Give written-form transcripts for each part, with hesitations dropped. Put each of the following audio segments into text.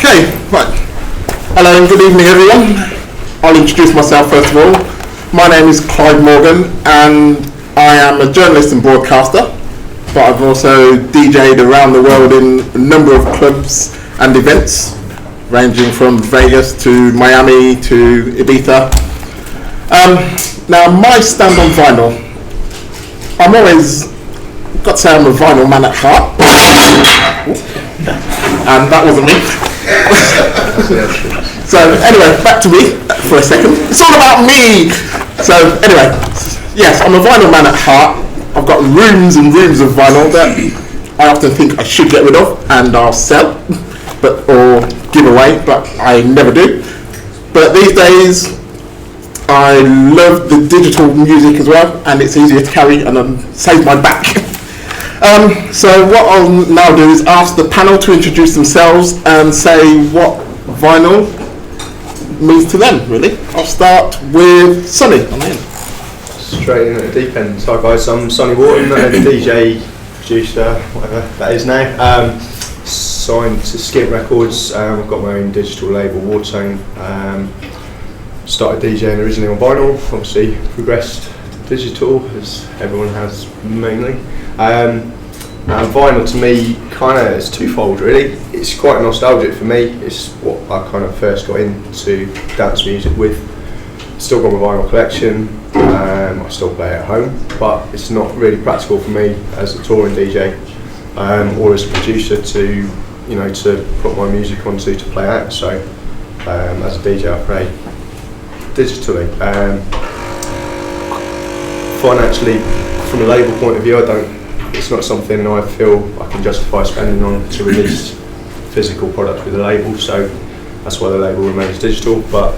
Okay, right. Hello and good evening everyone. I'll introduce myself first of all. My name is Clyde Morgan and I am a journalist and broadcaster, but I've also DJ'd around the world in a number of clubs and events, ranging from Vegas to Miami to Ibiza. Now my stand on vinyl, I'm always got to say I'm a vinyl man at heart. And that wasn't me. So anyway, back to me for a second. It's all about me. So anyway, yes, I'm a vinyl man at heart. I've got rooms and rooms of vinyl that I often think I should get rid of and I'll sell, or give away, but I never do. But these days, I love the digital music as well, and it's easier to carry and save my back. So what I'll now do is ask the panel to introduce themselves and say what vinyl means to them, really. I'll start with Sonny on the end. Straight in at the deep end. Hi guys, I'm Sonny Wharton, a DJ, producer, whatever that is now. Signed to Skip Records. I've got my own digital label, Watertone. Started DJing originally on vinyl, obviously progressed to digital, as everyone has mainly. Vinyl to me kind of is twofold really. It's quite nostalgic for me. It's what I kind of first got into dance music with. Still got my vinyl collection. I still play it at home, but it's not really practical for me as a touring DJ or as a producer to put my music onto to play out. So as a DJ I play digitally. Financially, from a label point of view, it's not something I feel I can justify spending on to release physical products with a label, so that's why the label remains digital. But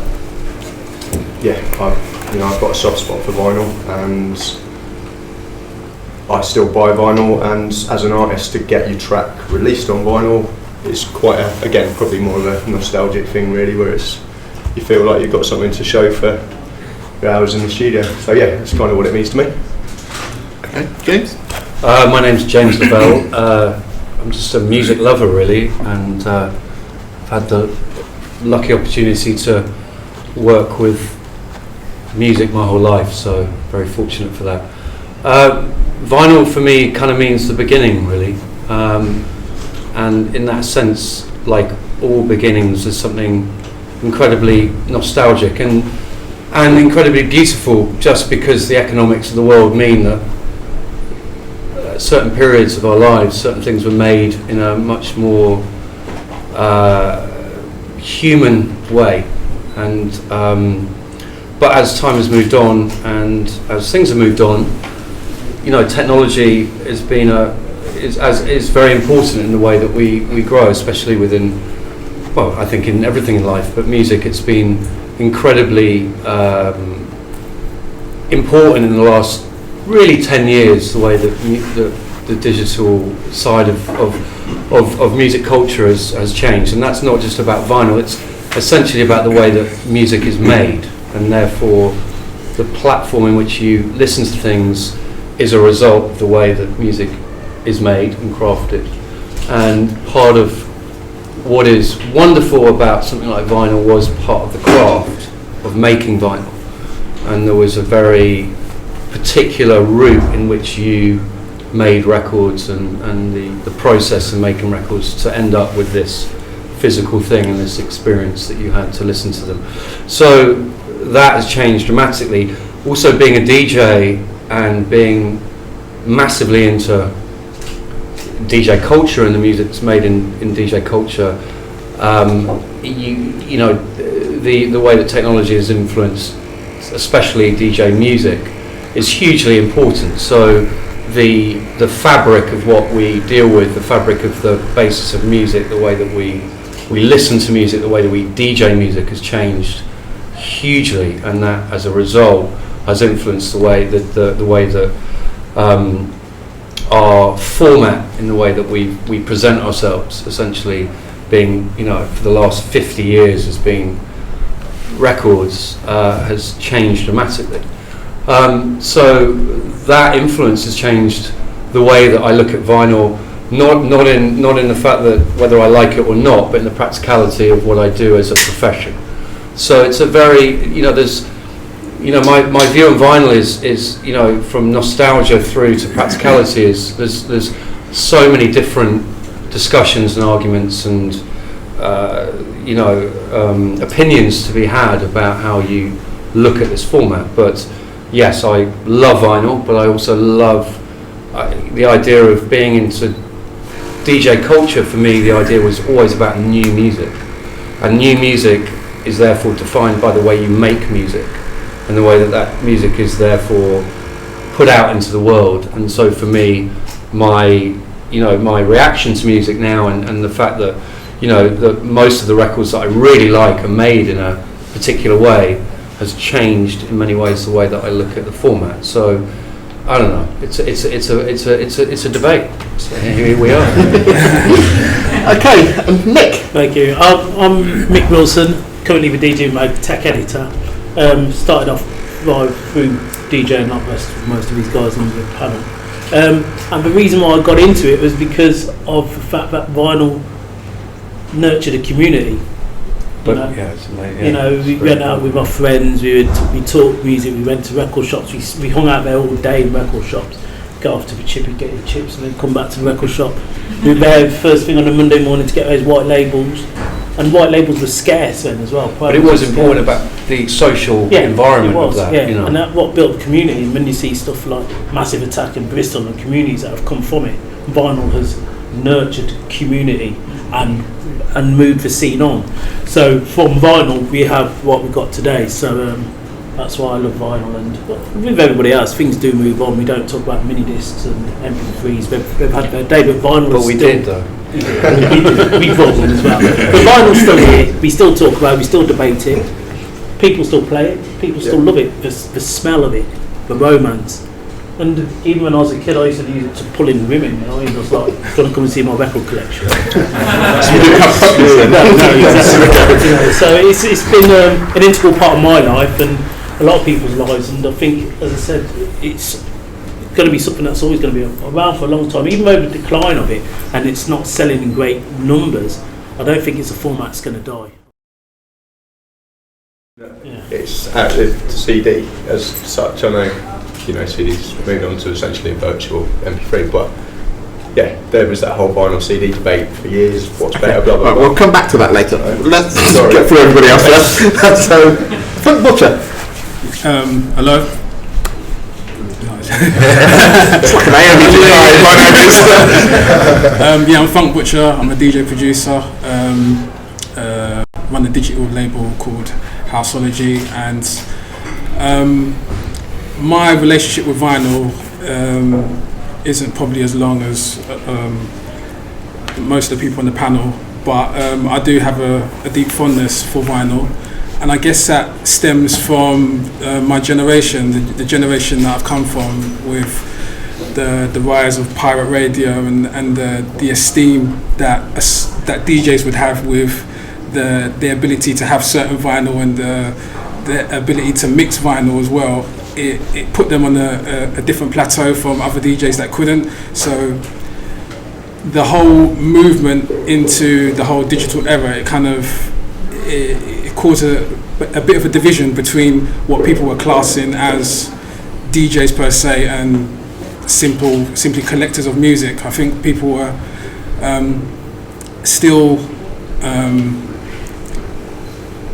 yeah, I've got a soft spot for vinyl, and I still buy vinyl. And as an artist, to get your track released on vinyl is quite probably more of a nostalgic thing, really, where you feel like you've got something to show for your hours in the studio. So yeah, that's kind of what it means to me. Okay, James. My name's James Lavelle. I'm just a music lover really, and I've had the lucky opportunity to work with music my whole life, so very fortunate for that. Vinyl for me kind of means the beginning really, and in that sense, like all beginnings, there's something incredibly nostalgic and incredibly beautiful, just because the economics of the world mean that certain periods of our lives, certain things were made in a much more human way, and but as time has moved on and as things have moved on, technology has been is very important in the way that we grow, especially within, well, I think in everything in life, but music, it's been incredibly important in the last really 10 years, the way that the digital side of music culture has changed. And that's not just about vinyl, it's essentially about the way that music is made, and therefore the platform in which you listen to things is a result of the way that music is made and crafted. And part of what is wonderful about something like vinyl was part of the craft of making vinyl, and there was a very particular route in which you made records and the process of making records to end up with this physical thing and this experience that you had to listen to them. So that has changed dramatically. Also, being a DJ and being massively into DJ culture and the music that's made in DJ culture, the way that technology has influenced especially DJ music is hugely important. So the fabric of what we deal with, the fabric of the basis of music, the way that we listen to music, the way that we DJ music has changed hugely, and that as a result has influenced the way that our format, in the way that we present ourselves, essentially being, for the last 50 years as being records, has changed dramatically. So that influence has changed the way that I look at vinyl, not in the fact that whether I like it or not, but in the practicality of what I do as a profession. So it's a very, there's, my view on vinyl is from nostalgia through to practicality is there's so many different discussions and arguments and opinions to be had about how you look at this format. But yes, I love vinyl, but I also love the idea of being into DJ culture. For me, the idea was always about new music, and new music is therefore defined by the way you make music and the way that music is therefore put out into the world. And so for me, my reaction to music now and the fact that that most of the records that I really like are made in a particular way has changed in many ways the way that I look at the format. So I don't know. It's a debate. So here we are. Okay, Nick. Thank you. I'm Mick Wilson, currently the DJ Mag tech editor. Started off through DJing like most of these guys on the panel. And the reason why I got into it was because of the fact that vinyl nurtured a community. But it's amazing. We went out with our friends, we talked music, we went to record shops, we hung out there all day in record shops, go off to the chippy, get your chips and then come back to the record shop. We were there first thing on a Monday morning to get those white labels, and white labels were scarce then as well. But it was important about the social environment of that. And that what built the community. And when you see stuff like Massive Attack in Bristol and communities that have come from it, vinyl has nurtured community and moved the scene on. So from vinyl we have what we've got today. So that's why I love vinyl, and with everybody else things do move on. We don't talk about mini discs and MP3s. They've had their day, but vinyl but we still, did though. we brought them as well. But vinyl's still here. We still talk about it, we still debate it. People still play it, people still love it, the smell of it, the romance. And even when I was a kid, I used to use it to pull in women. It was like, do you want to come and see my record collection? So it's been an integral part of my life and a lot of people's lives. And I think, as I said, it's going to be something that's always going to be around for a long time. Even though the decline of it and it's not selling in great numbers, I don't think it's a format that's going to die. Yeah. It's outlived the CD as such. I know. CDs moved on to essentially a virtual MP3, but yeah, there was that whole vinyl CD debate for years. What's better? Blah blah blah. We'll come back to that later. Let's get through everybody else first. So, Frank Butcher. Hello. It's like an AMG. I'm Funk Butcher. I'm a DJ producer. Run a digital label called Houseology, and my relationship with vinyl isn't probably as long as most of the people on the panel, but I do have a deep fondness for vinyl, and I guess that stems from my generation, the generation that I've come from, with the rise of pirate radio and the esteem that DJs would have with the ability to have certain vinyl and the ability to mix vinyl as well. It put them on a different plateau from other DJs that couldn't. So the whole movement into the whole digital era, it caused a bit of a division between what people were classing as DJs per se and simply collectors of music. I think people were still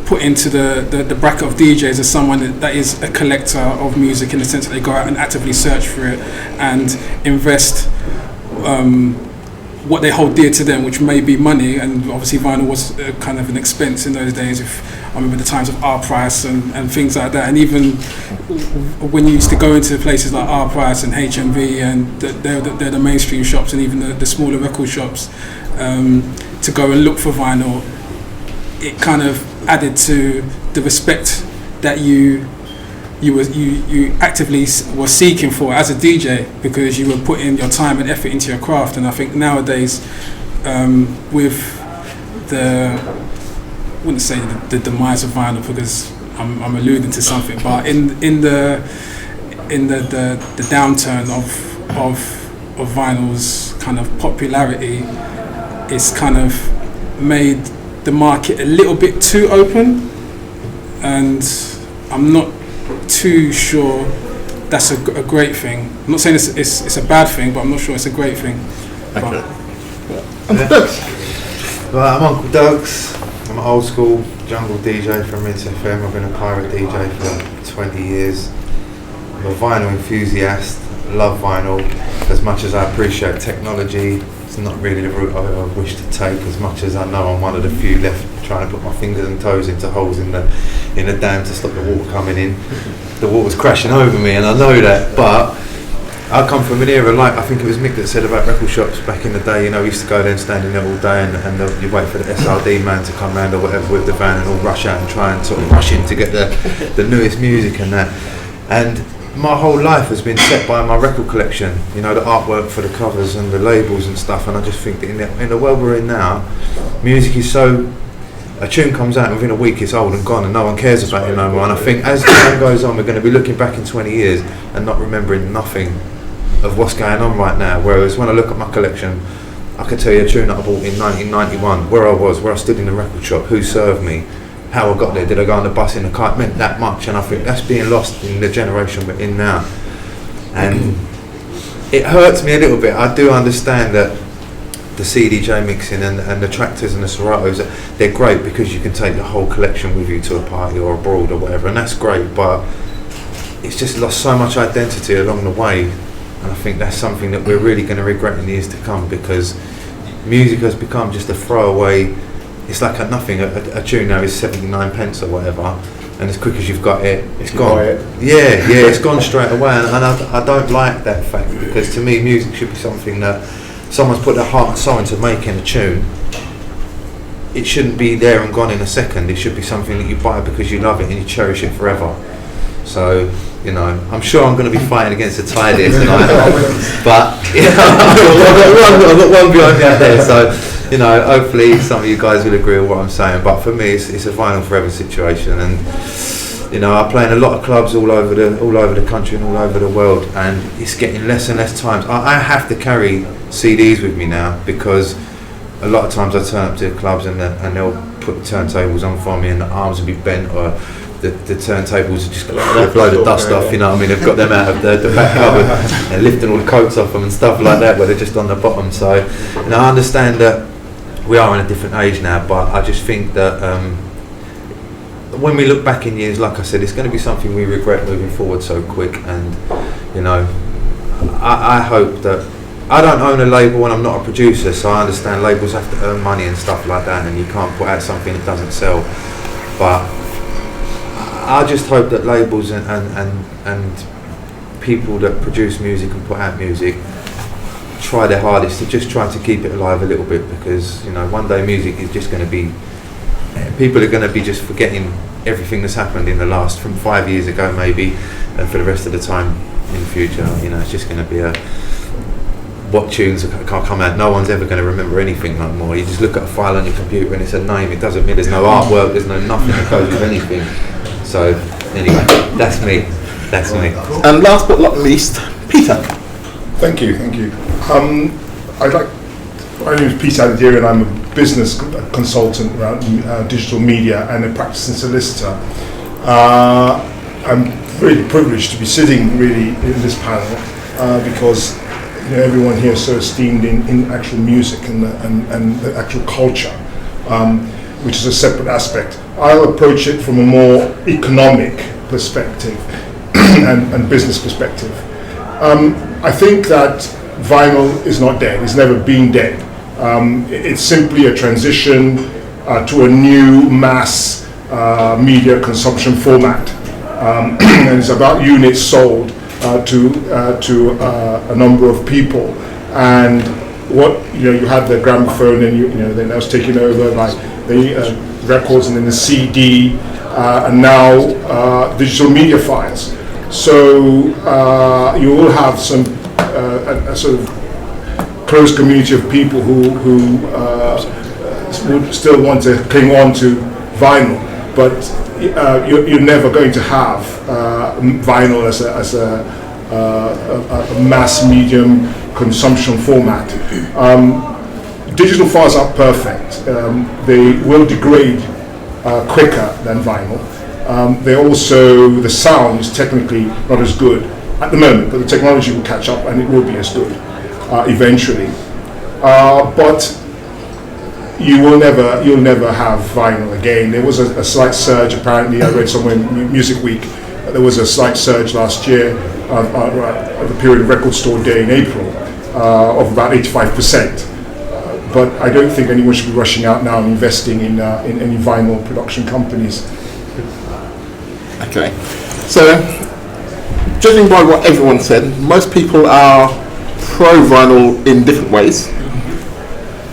put into the bracket of DJs as someone that is a collector of music, in the sense that they go out and actively search for it and invest what they hold dear to them, which may be money. And obviously vinyl was kind of an expense in those days. If I remember the times of R Price and things like that, and even when you used to go into places like R Price and HMV, and they're the mainstream shops, and even the smaller record shops, to go and look for vinyl, it kind of added to the respect that you actively were seeking for as a DJ, because you were putting your time and effort into your craft. And I think nowadays, with I wouldn't say the demise of vinyl, because I'm alluding to something, but in the downturn of vinyl's kind of popularity, it's kind of made the market a little bit too open, and I'm not too sure that's a great thing. I'm not saying it's a bad thing, but I'm not sure it's a great thing. Okay. Well, I'm Uncle Doug's. I'm an old school jungle DJ from Rinse FM. I've been a pirate DJ for 20 years. I'm a vinyl enthusiast. Love vinyl. As much as I appreciate technology, it's not really the route I wish to take. As much as I know I'm one of the few left trying to put my fingers and toes into holes in the dam to stop the water coming in. The water's crashing over me, and I know that. But I come from an era like, I think it was Mick that said about record shops back in the day. You know, we used to go there and stand in there all day, and you wait for the SRD man to come round or whatever with the van, and all rush out and try and sort of rush in to get the newest music and that. And my whole life has been set by my record collection, you know, the artwork for the covers and the labels and stuff, and I just think that in the world we're in now, music is so, a tune comes out and within a week it's old and gone and no one cares about it no more, and I think as time goes on we're going to be looking back in 20 years and not remembering nothing of what's going on right now, whereas when I look at my collection, I can tell you a tune that I bought in 1991, where I was, where I stood in the record shop, who served me, how I got there, did I go on the bus in the car, it meant that much, and I think that's being lost in the generation we're in now. And it hurts me a little bit. I do understand that the CDJ mixing and the tractors and the Seratos, they're great because you can take the whole collection with you to a party or abroad or whatever, and that's great, but it's just lost so much identity along the way, and I think that's something that we're really going to regret in the years to come, because music has become just a throwaway. It's like a nothing. A tune now is 79 pence or whatever, and as quick as you've got it, it's gone. Yeah, it's gone straight away, and I don't like that fact, because to me music should be something that someone's put their heart and soul into making a tune. It shouldn't be there and gone in a second. It should be something that you buy because you love it and you cherish it forever. So, you know, I'm sure I'm going to be fighting against the tide here tonight, but you know, I've got one behind me out there, so you know, hopefully some of you guys will agree with what I'm saying, but for me it's a vinyl forever situation. And you know, I play in a lot of clubs all over the country and all over the world, and it's getting less and less times. I have to carry CDs with me now, because a lot of times I turn up to clubs and they'll put the turntables on for me and the arms will be bent, or the turntables are just got a load of dust off, you know what I mean? They've got them out of the back cupboard and lifting all the coats off them and stuff like that, where they're just on the bottom. So, you know, I understand that we are in a different age now, but I just think that when we look back in years, like I said, it's going to be something we regret moving forward so quick. And you know, I hope that, I don't own a label and I'm not a producer, so I understand labels have to earn money and stuff like that, and you can't put out something that doesn't sell. But I just hope that labels and people that produce music and put out music try their hardest to just try to keep it alive a little bit, because you know, one day music is just going to be, people are going to be just forgetting everything that's happened in the last, from 5 years ago maybe, and for the rest of the time in the future, you know, it's just going to be what tunes can't come out, no one's ever going to remember anything no more. You just look at a file on your computer and it's a name, it doesn't mean there's no artwork, there's no nothing that goes with anything. So anyway, that's me. And last but not least, Peter. Thank you. My name is Peter Adediri, and I'm a business consultant around digital media and a practicing solicitor. I'm very privileged to be sitting really in this panel because you know, everyone here is so esteemed in actual music and the actual culture, which is a separate aspect. I'll approach it from a more economic perspective and business perspective. I think that vinyl is not dead. It's never been dead. It's simply a transition to a new mass media consumption format, and it's about units sold to a number of people. And what you had the gramophone, and then that was taken over by the records, and then the CD, and now digital media files. So you will have some a sort of close community of people who would still want to cling on to vinyl, but you're never going to have vinyl as a mass medium consumption format. Digital files are perfect. They will degrade quicker than vinyl. The sound is technically not as good at the moment, but the technology will catch up and it will be as good eventually. But you'll never have vinyl again. There was a slight surge, apparently. I read somewhere in Music Week, there was a slight surge last year at the period of Record Store Day in April of about 85%. But I don't think anyone should be rushing out now and investing in any vinyl production companies. Okay, so judging by what everyone said, most people are pro-vinyl in different ways.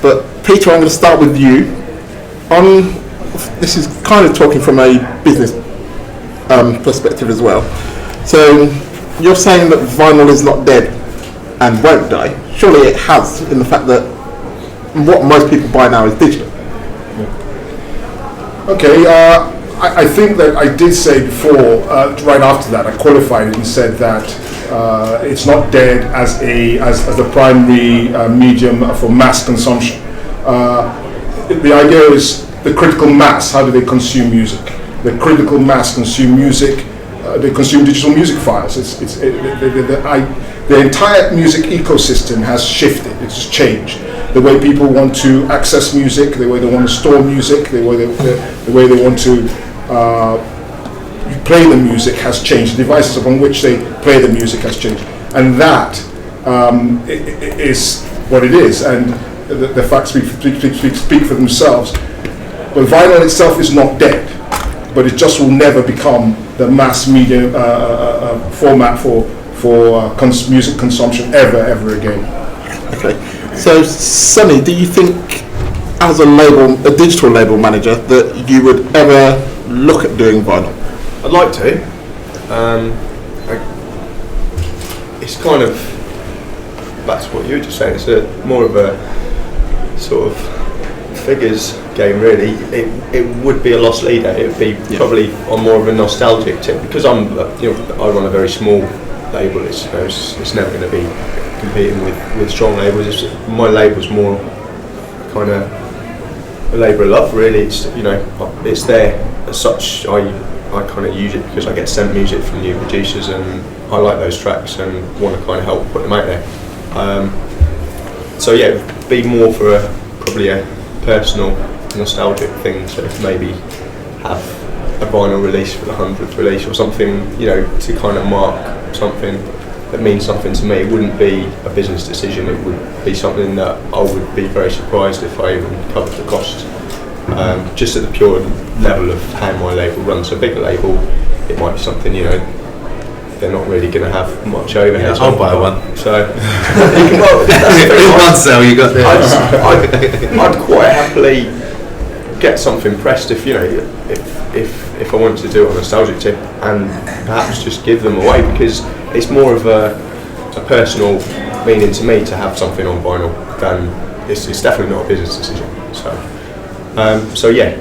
But Peter, I'm going to start with you. This is kind of talking from a business perspective as well. So you're saying that vinyl is not dead and won't die. Surely it has, in the fact that what most people buy now is digital. Okay, I think that I did say before, right after that, I qualified it and said that it's not dead as the primary medium for mass consumption. The idea is the critical mass. How do they consume music? The critical mass consume music. They consume digital music files. The entire music ecosystem has shifted. It's just changed. The way people want to access music, the way they want to store music, the way they want to play the music has changed. The devices upon which they play the music has changed, and that is what it is. And the facts speak for themselves. But vinyl itself is not dead, but it just will never become the mass media format for music consumption ever again. Okay. So, Sonny, do you think, as a digital label manager, that you would ever look at doing vinyl? I'd like to. It's kind of back to what you were just saying. It's more of a sort of figures game, really. It would be a lost leader. It would be probably on more of a nostalgic tip, because I run a very small label. It's never going to be competing with strong labels. My label's more kind of a labour of love, really. It's there as such. I kind of use it because I get sent music from new producers and I like those tracks and want to kind of help put them out there. So yeah, it'd be more for probably a personal nostalgic thing to maybe have a vinyl release for the 100th release or something, to kind of mark something that means something to me. It wouldn't be a business decision. It would be something that I would be very surprised if I even covered the cost. Just at the pure level of how my label runs. A bigger label, it might be something, they're not really going to have much overhead. I'll buy one. So, one sale you got there. I'd quite happily get something pressed if I wanted to do it on a nostalgic tip, and perhaps just give them away, because it's more of a personal meaning to me to have something on vinyl than it's definitely not a business decision. So yeah.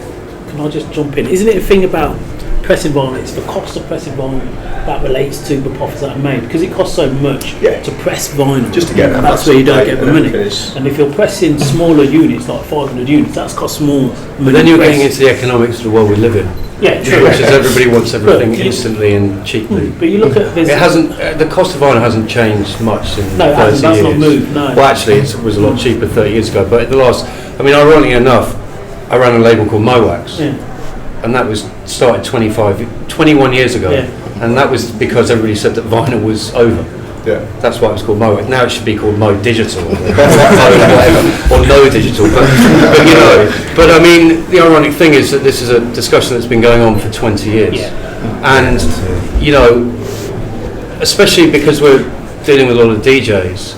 Can I just jump in? Isn't it a thing about pressing vinyl? It's the cost of pressing vinyl that relates to the profits that are made, because it costs so much to press vinyl. Just to get that. That's where you don't get the money. Finish. And if you're pressing smaller units, like 500 units, that's cost more money. But then you're getting into the economics of the world we live in. Yeah, true. Which is everybody wants everything instantly and cheaply. But you look at this. It hasn't. The cost of vinyl hasn't changed much in 30 that's years. not moved. No. Well, actually, it was a lot cheaper 30 years ago. But the last, ironically enough, I ran a label called Mowax, and that was started 21 years ago, and that was because everybody said that vinyl was over. Yeah. That's why it was called Mowax. Now it should be called Mo Digital, or whatever, or No Digital. But I mean, the ironic thing is that this is a discussion that's been going on for 20 years, and especially because we're dealing with a lot of DJs.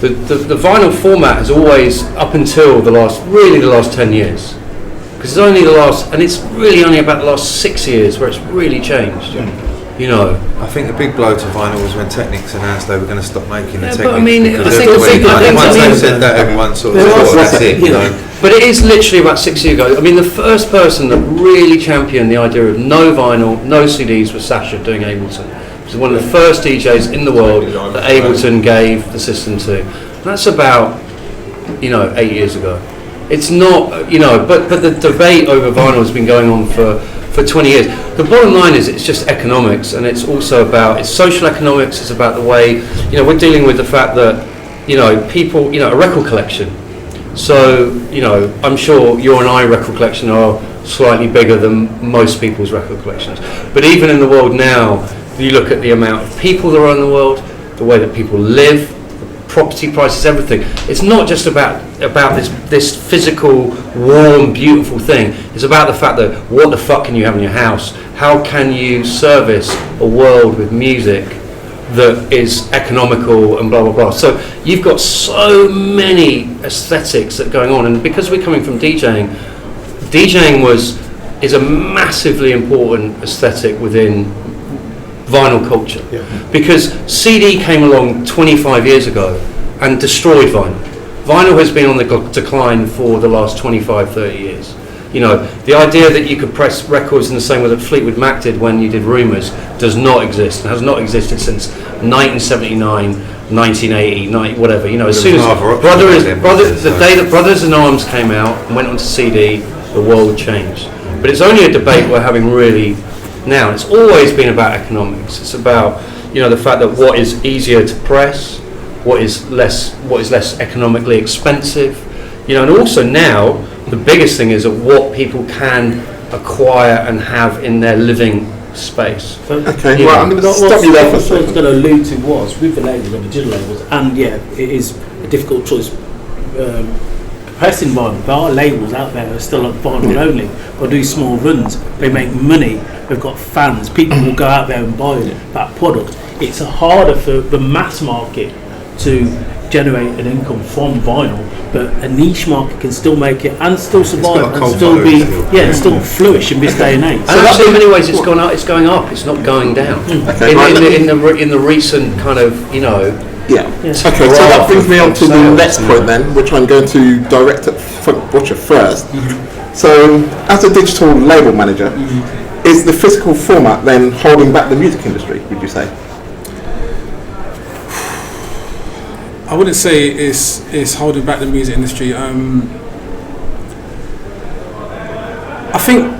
The vinyl format has always, up until the last 10 years, because it's only it's really only about the last 6 years where it's really changed. I think the big blow to vinyl was when Technics announced they were going to stop making the Technics. But I mean, once they said that, everyone sort of thought, that's it. But it is literally about 6 years ago. I mean, the first person that really championed the idea of no vinyl, no CDs was Sasha doing Ableton. He's one of the first DJs in the world that Ableton gave the system to. And that's about, 8 years ago. It's not, but the debate over vinyl has been going on for 20 years. The bottom line is it's just economics, and it's also about, it's social economics, it's about the way, we're dealing with the fact that, people, a record collection. So, I'm sure your and I record collection are slightly bigger than most people's record collections. But even in the world now, you look at the amount of people that are in the world, the way that people live, property prices, everything. It's not just about this physical, warm, beautiful thing. It's about the fact that what the fuck can you have in your house? How can you service a world with music that is economical and blah blah blah? So you've got so many aesthetics that are going on, and because we're coming from DJing is a massively important aesthetic within vinyl culture, because CD came along 25 years ago and destroyed vinyl. Vinyl has been on the decline for the last 25-30 years. The idea that you could press records in the same way that Fleetwood Mac did when you did Rumours does not exist, and has not existed since 1979, 1980, whatever. As soon as the day that Brothers in Arms came out and went onto CD, the world changed. But it's only a debate we're having really now. It's always been about economics. It's about the fact that what is easier to press, what is less economically expensive, and also now the biggest thing is that what people can acquire and have in their living space. Okay, well, I'm going to stop you there for a second. What I was going to allude to was with the labels and the digital labels, and it is a difficult choice. Pressing vinyl, there are labels out there that are still on vinyl only, or do small runs. They make money. They've got fans. People will go out there and buy that product. It's harder for the mass market to generate an income from vinyl, but a niche market can still make it and still survive and still be still flourish in this day and age. So actually, in many ways, it's gone up. It's going up. It's not going down. Okay, in the recent kind of Okay, so that brings me on to the next point then, which I'm going to direct at Funk Butcher first. So, as a digital label manager, is the physical format then holding back the music industry, would you say? I wouldn't say it's holding back the music industry. I think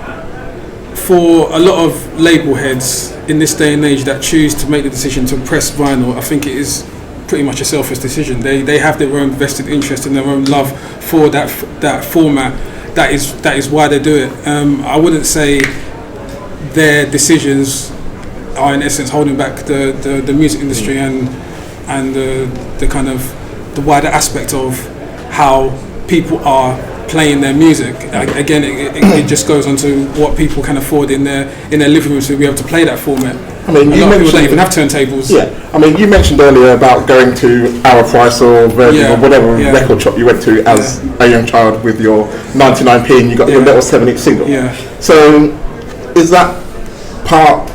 for a lot of label heads in this day and age that choose to make the decision to press vinyl, I think it is pretty much a selfish decision. They have their own vested interest and their own love for that format. That is why they do it. I wouldn't say their decisions are in essence holding back the music industry and the kind of the wider aspect of how people are playing their music. Again, it just goes on to what people can afford in their living rooms to be able to play that format. I mean, you mentioned don't even have turntables. Yeah, I mean, you mentioned earlier about going to Our Price or Virgin or whatever record shop you went to as a young child with your 99p and you got your little 7-inch single. Yeah. So, is that part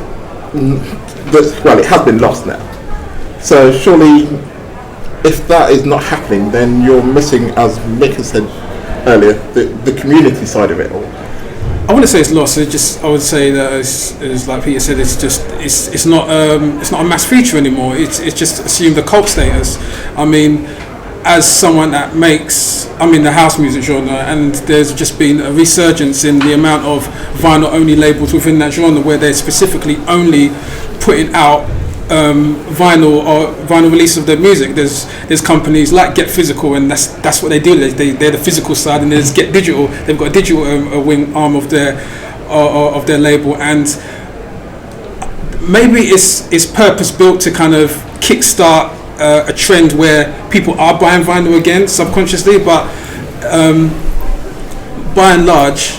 it has been lost now. So surely, if that is not happening, then you're missing, as Mick has said earlier, the community side of it all. I wouldn't say it's lost. I would say that it's like Peter said. It's not a mass feature anymore. It's just assumed a cult status. I mean, as someone that I'm in the house music genre, and there's just been a resurgence in the amount of vinyl only labels within that genre, where they're specifically only putting out vinyl release of their music. There's companies like Get Physical, and that's what they do. They're the physical side, and there's Get Digital. They've got a digital wing arm of their label, and maybe it's purpose built to kind of kickstart a trend where people are buying vinyl again subconsciously, but by and large,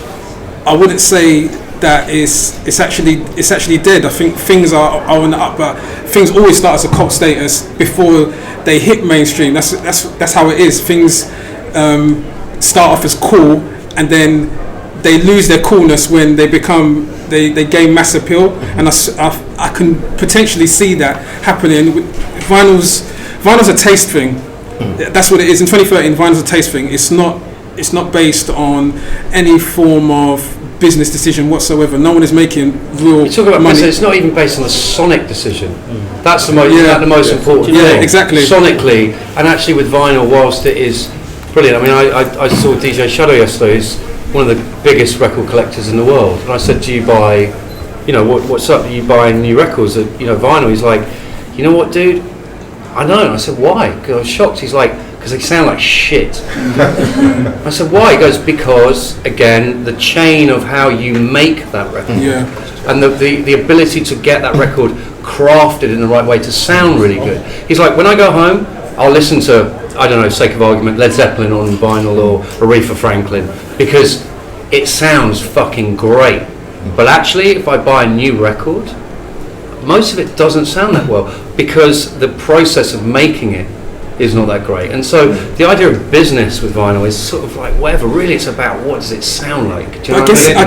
I wouldn't say that it's actually dead. I think things are on the up, but things always start as a cult status before they hit mainstream. That's how it is. Things start off as cool, and then they lose their coolness when they gain mass appeal, and I can potentially see that happening. Vinyl's a taste thing. That's what it is. In 2013, vinyl's a taste thing. It's not based on any form of business decision whatsoever. No one is making real You talk about money. business, it's not even based on a sonic decision. That's the most important thing. Yeah, exactly. Sonically, and actually with vinyl, whilst it is brilliant. I mean, I saw DJ Shadow yesterday. He's one of the biggest record collectors in the world. And I said, do you buy, what's up? Are you buying new records, vinyl? He's like, you know what, dude? I know. And I said, why? Because I was shocked. He's like, because they sound like shit. I said, why? He goes, because, again, the chain of how you make that record. Yeah. And the ability to get that record crafted in the right way to sound really good. He's like, when I go home, I'll listen to, I don't know, sake of argument, Led Zeppelin on vinyl or Aretha Franklin, because it sounds fucking great. But actually, if I buy a new record, most of it doesn't sound that well, because the process of making it is not that great. And so the idea of business with vinyl is sort of like whatever. Really, it's about what does it sound like. Do you know what I mean?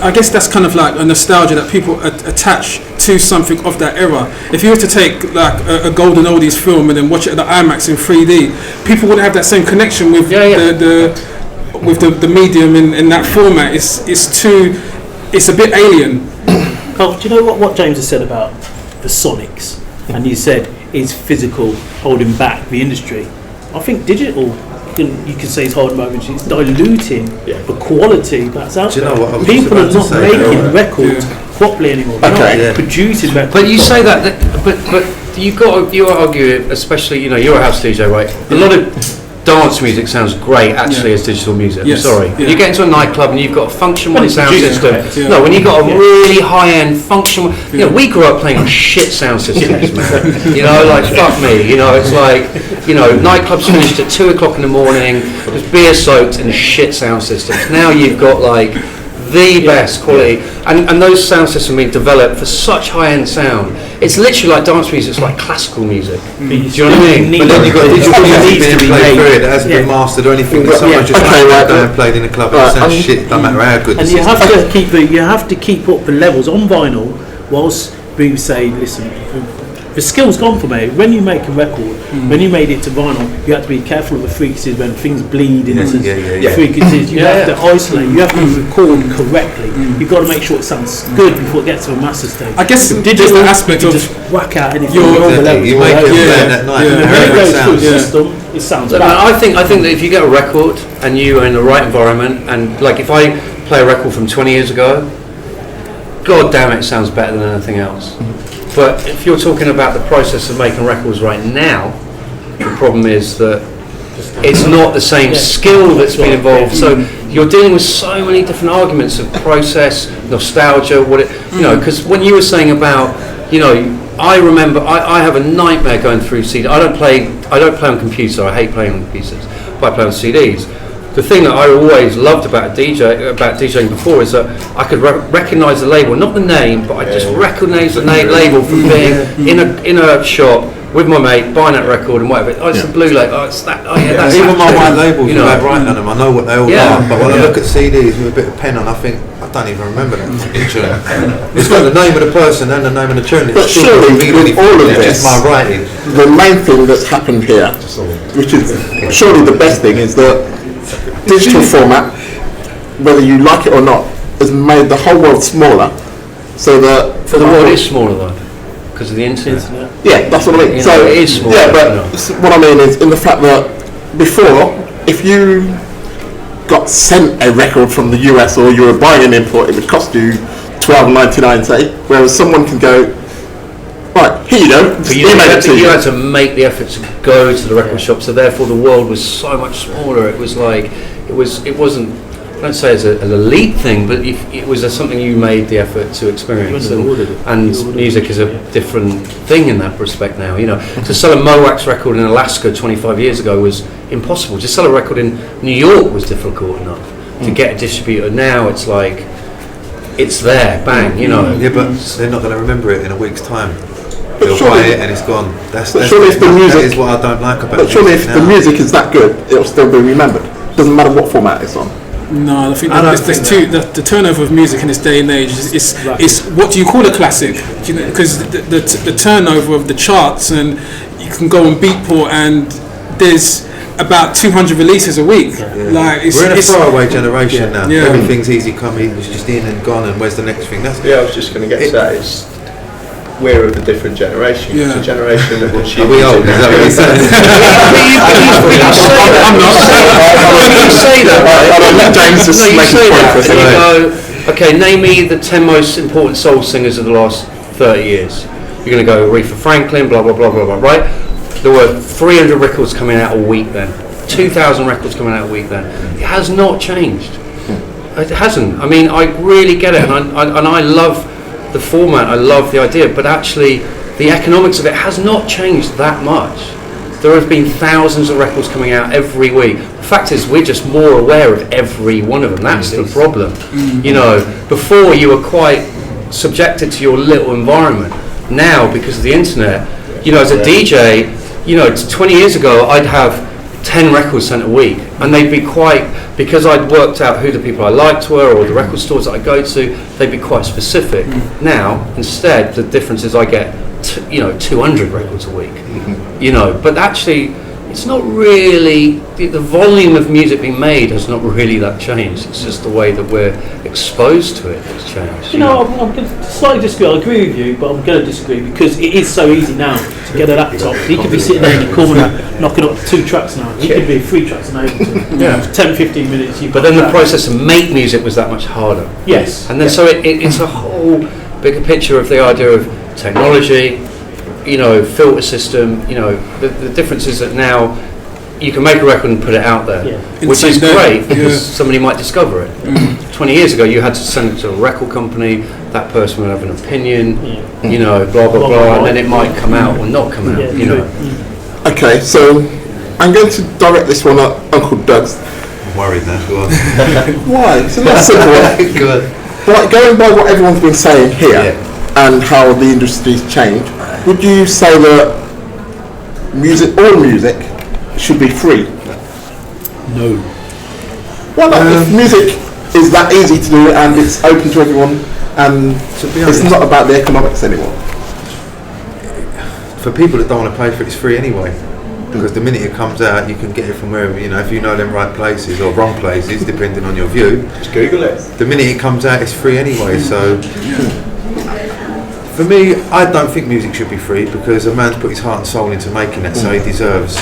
I guess that's kind of like a nostalgia that people attach to something of that era. If you were to take like a golden oldies film and then watch it at the IMAX in 3D, people wouldn't have that same connection with the medium in that format. It's a bit alien. Carl, do you know what James has said about the Sonics? And you said is physical holding back the industry. I think digital, you can say, is holding back the industry. It's diluting the quality that's out there. People are not making records properly anymore. They're not producing records. But you say that, but you argue, especially, you're a house DJ, right? A lot of dance music sounds great actually as digital music. Yes. I'm sorry. Yeah. You get into a nightclub and you've got a function one sound system. Yeah. No, when you've got a really high-end function, we grew up playing on shit sound systems, man. Like fuck me. It's like, nightclubs finished at 2:00 in the morning, there's beer soaked and shit sound systems. Now you've got like the best quality, and those sound systems have been developed for such high-end sound. It's literally like dance music. It's like classical music. Do you know what I mean? But then you've got digital music being played through it that hasn't been mastered or anything. That someone just played in a club and sounds shit. Don't matter how good. And you have to keep up the levels on vinyl, whilst being saying, listen, the skill's gone from it. When you make a record, when you made it to vinyl, you have to be careful of the frequencies when things bleed into frequencies. You have to isolate. You have to record correctly. You've got to make sure it sounds good before it gets to a master stage. I guess the digital aspect of just whack out anything. You make it play that night. When it goes through the system, it sounds bad. I think that if you get a record and you are in the right environment, and like if I play a record from 20 years ago, god damn it sounds better than anything else. But if you're talking about the process of making records right now, the problem is that it's not the same skill that's been involved. So you're dealing with so many different arguments of process, nostalgia, because when you were saying about, I remember I have a nightmare going through CD. I don't play on computer. I hate playing on computers, but I play on CDs. The thing that I always loved about DJing before is that I could recognise the label, not the name, but I just recognise the label from being in a shop with my mate, buying that record and whatever. Oh, it's the blue label. Oh, it's that. Oh, yeah, that's even my white labels you with that writing on them. I know what they all are, but when I look at CDs with a bit of pen on, I think I don't even remember them. It's got the name of the person and the name of the tune. But surely, with all of this, just my writing. The main thing that's happened here, which is surely the best thing, is that digital format, whether you like it or not, has made the whole world smaller. So that the world is smaller though, because of the internet. Yeah, that's what I mean. So it is smaller. Yeah, but what I mean is in the fact that before, if you got sent a record from the US or you were buying an import, it would cost you $12.99, say, whereas someone can go, right, here you go. But you had to make the effort to go to the record shop, so therefore the world was so much smaller. It was like it wasn't. I don't say it's an elite thing, but it was something you made the effort to experience. And music is a different thing in that respect now. To sell a Mowax record in Alaska 25 years ago was impossible. To sell a record in New York was difficult enough. To get a distributor now, it's like it's there, bang. Yeah, but they're not going to remember it in a week's time. They'll buy it and it's gone. That is what I don't like about it. But surely if the music is that good, it'll still be remembered. Doesn't matter what format it's on. No, I think the turnover of music in this day and age is what do you call a classic? Because the turnover of the charts, and you can go on Beatport and there's about 200 releases a week. Like we're in a throwaway generation now. Yeah. Everything's easy come, it's just in and gone, and where's the next thing? That's I was just going to get to that. It's we're of a different generation. Yeah. It's a generation that will Are we old? Is that what you're saying? I'm not. You say that, right? I'll let James just No, you make say his point that, for a and second. you go, okay, name me the 10 most important soul singers of the last 30 years. You're going to go Aretha Franklin, blah, blah, blah, blah, blah, right? There were 300 records coming out a week then. 2,000 records coming out a week then. It has not changed. It hasn't. I mean, I really get it, and I love the format, I love the idea, but actually the economics of it has not changed that much. There have been thousands of records coming out every week. The fact is, we're just more aware of every one of them. That's the problem. You know, before you were quite subjected to your little environment. Now, because of the internet, you know, as a DJ, you know, 20 years ago, I'd have 10 records sent a week, and they'd be quite, because I'd worked out who the people I liked were, or the record stores that I go to, they'd be quite specific. Now, instead, the difference is I get, 200 records a week. You know, but actually, it's not really, the volume of music being made has not really that changed. It's just the way that we're exposed to it that's changed. You know, I'm going to slightly disagree. I agree with you, but I'm going to disagree because it is so easy now to get a laptop. He could be sitting there in the corner knocking up 2 tracks now. He could be 3 tracks in Ableton. 10, 15 minutes. But then the process to make music was that much harder. Yes. And then so it's a whole bigger picture of the idea of technology, you know, filter system, you know, the difference is that now you can make a record and put it out there, which is great because somebody might discover it. 20 years ago you had to send it to a record company, that person would have an opinion, you know, blah, blah, blah, and then it might come out or not come out, you know. Okay, so I'm going to direct this one at Uncle Doug's. I'm worried now. Go on. Why? It's a not simple one. Good. But going by what everyone's been saying here and how the industry's changed, would you say that all music should be free? No. Well, if music is that easy to do and it's open to everyone, and it's not about the economics anymore. For people that don't want to pay for it, it's free anyway. Because the minute it comes out, you can get it from wherever, you know, if you know them right places or wrong places, depending on your view. Just Google it. The minute it comes out, it's free anyway. So, for me, I don't think music should be free because a man's put his heart and soul into making that, so he deserves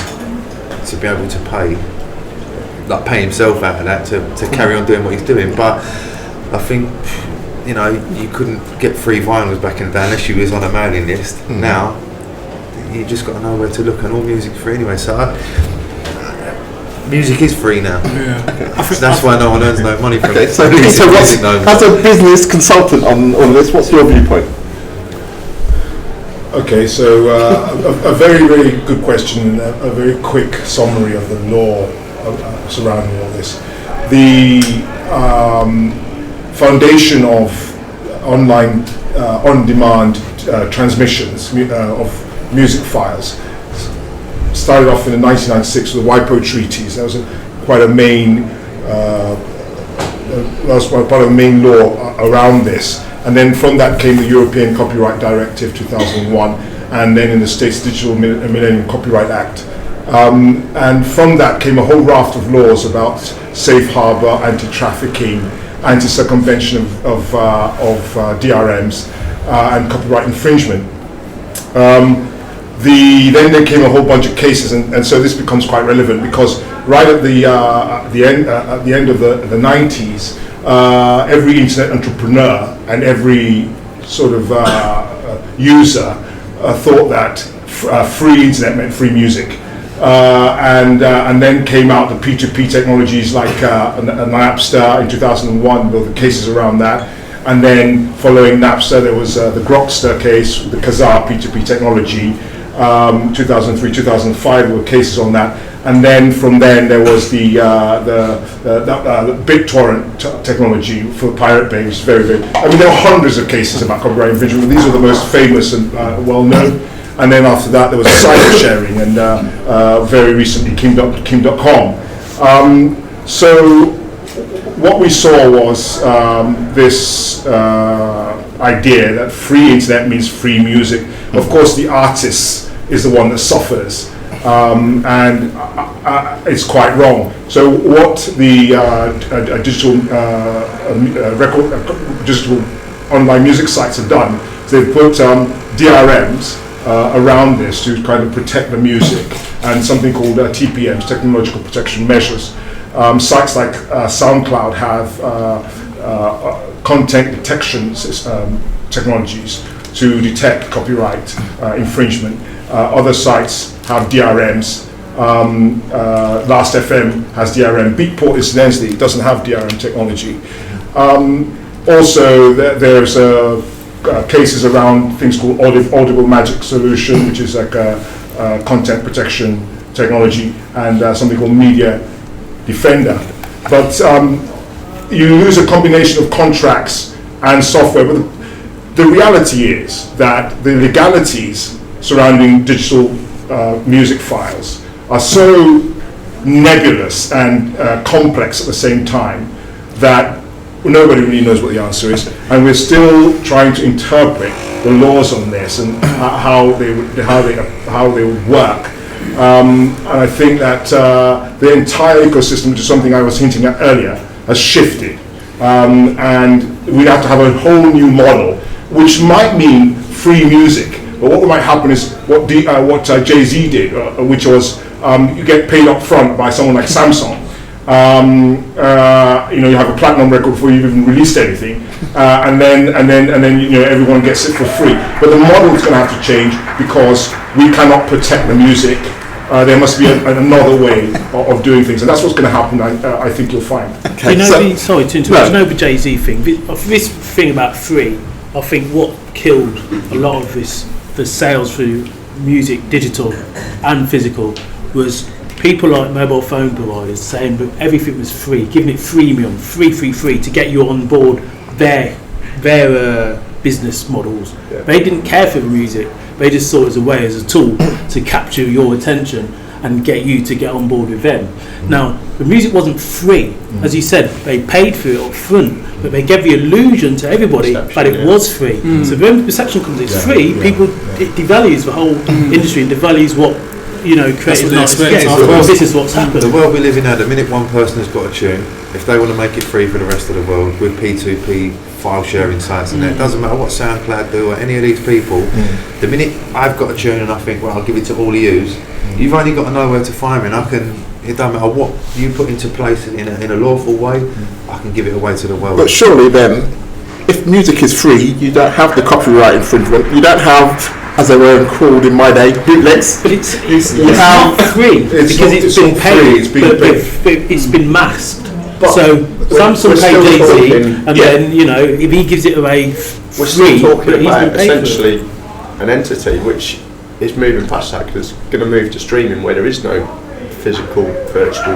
to be able to pay himself out of that to carry on doing what he's doing. But I think, you know, you couldn't get free vinyls back in the day unless you was on a mailing list. Now, you just got to know where to look, and all music's free anyway. So music is free now. That's why no one earns no money from it. So Peter, as a business consultant on this, what's your viewpoint? Okay, so a very, very good question, and a very quick summary of the law surrounding all this. The foundation of online on-demand transmissions of music files started off in the 1996 with the WIPO treaties. That was quite a main part of the main law around this. And then from that came the European Copyright Directive 2001, and then in the States Digital Millennium Copyright Act. And from that came a whole raft of laws about safe harbor, anti-trafficking, anti-circumvention of DRMs, and copyright infringement. Then there came a whole bunch of cases, and so this becomes quite relevant because right at the end of the 90s, every internet entrepreneur and every sort of user thought that free internet meant free music, and then came out the P2P technologies like Napster in 2001, there were the cases around that. And then following Napster, there was the Grokster case, the Kazaa P2P technology, 2003, 2005, there were cases on that. And then from then there was the BitTorrent technology for Pirate Bay, which is very, very, I mean, there are hundreds of cases about copyright infringement, but these are the most famous and well-known. And then after that, there was cyber sharing, and very recently, King.com. So what we saw was this idea that free internet means free music. Of course, the artist is the one that suffers. And is quite wrong. So what the digital online music sites have done is they've put DRMs around this to kind of protect the music, and something called TPMs, technological protection measures. Sites like SoundCloud have content detection technologies to detect copyright infringement. Other sites have DRMs. Last.fm has DRM. Beatport, incidentally, doesn't have DRM technology. Also, there's cases around things called Audible Magic Solution, which is like a content protection technology, and something called Media Defender. But you use a combination of contracts and software. But the reality is that the legalities surrounding digital music files are so nebulous and complex at the same time that nobody really knows what the answer is, and we're still trying to interpret the laws on this and how they would work. And I think that the entire ecosystem, which is something I was hinting at earlier, has shifted, and we have to have a whole new model, which might mean free music. But what might happen is what Jay-Z did, which was you get paid up front by someone like Samsung. You have a platinum record before you've even released anything, and then everyone gets it for free. But the model is going to have to change because we cannot protect the music. There must be another way of doing things, and that's what's going to happen. I think you'll find. Okay, sorry to interrupt. The Jay-Z thing. This thing about free, I think what killed a lot of the sales through music, digital and physical, was people like mobile phone providers saying that everything was free, giving it freemium, free to get you on board their business models. Yeah. They didn't care for the music. They just saw it as a way, as a tool to capture your attention and get you to get on board with them. Now, the music wasn't free. As you said, they paid for it up front, but they gave the illusion to everybody that it was free. So when the perception comes, it's free, it devalues the whole industry and devalues what creators and artists get. Well, this is what's happened. The world we live in now, the minute one person has got a tune, if they want to make it free for the rest of the world with P2P file sharing sites and it doesn't matter what SoundCloud do or any of these people, the minute I've got a tune and I think, well, I'll give it to all of yous, you've only got to know where to find me, and it doesn't matter what you put into place in a lawful way, I can give it away to the world. But surely then, if music is free, you don't have the copyright infringement, you don't have, as they were called in my day, bootlegs. But it's not free because it's been paid, but it's been masked. But so Samsung paid Jay-Z, and then if he gives it away we're free, still talking about essentially an entity which is moving past that, because it's going to move to streaming where there is no physical, virtual.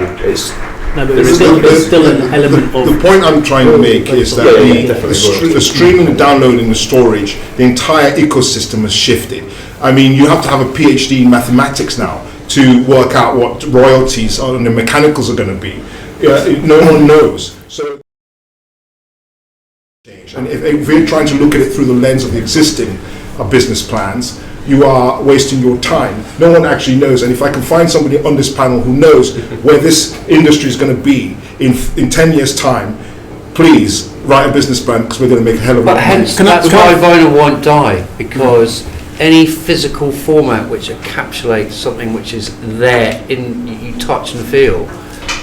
No, but there's still an element of. The point I'm trying to make is that the streaming, the downloading, the storage, the entire ecosystem has shifted. I mean, you have to have a PhD in mathematics now to work out what royalties and the mechanicals are going to be. No one knows. So, and if we're trying to look at it through the lens of the existing business plans, you are wasting your time. No one actually knows, and if I can find somebody on this panel who knows where this industry is going to be in 10 years' time, please write a business plan, because we're going to make a hell of a lot of money. Hence, that's why vinyl won't die, because any physical format which encapsulates something which is there in you touch and feel.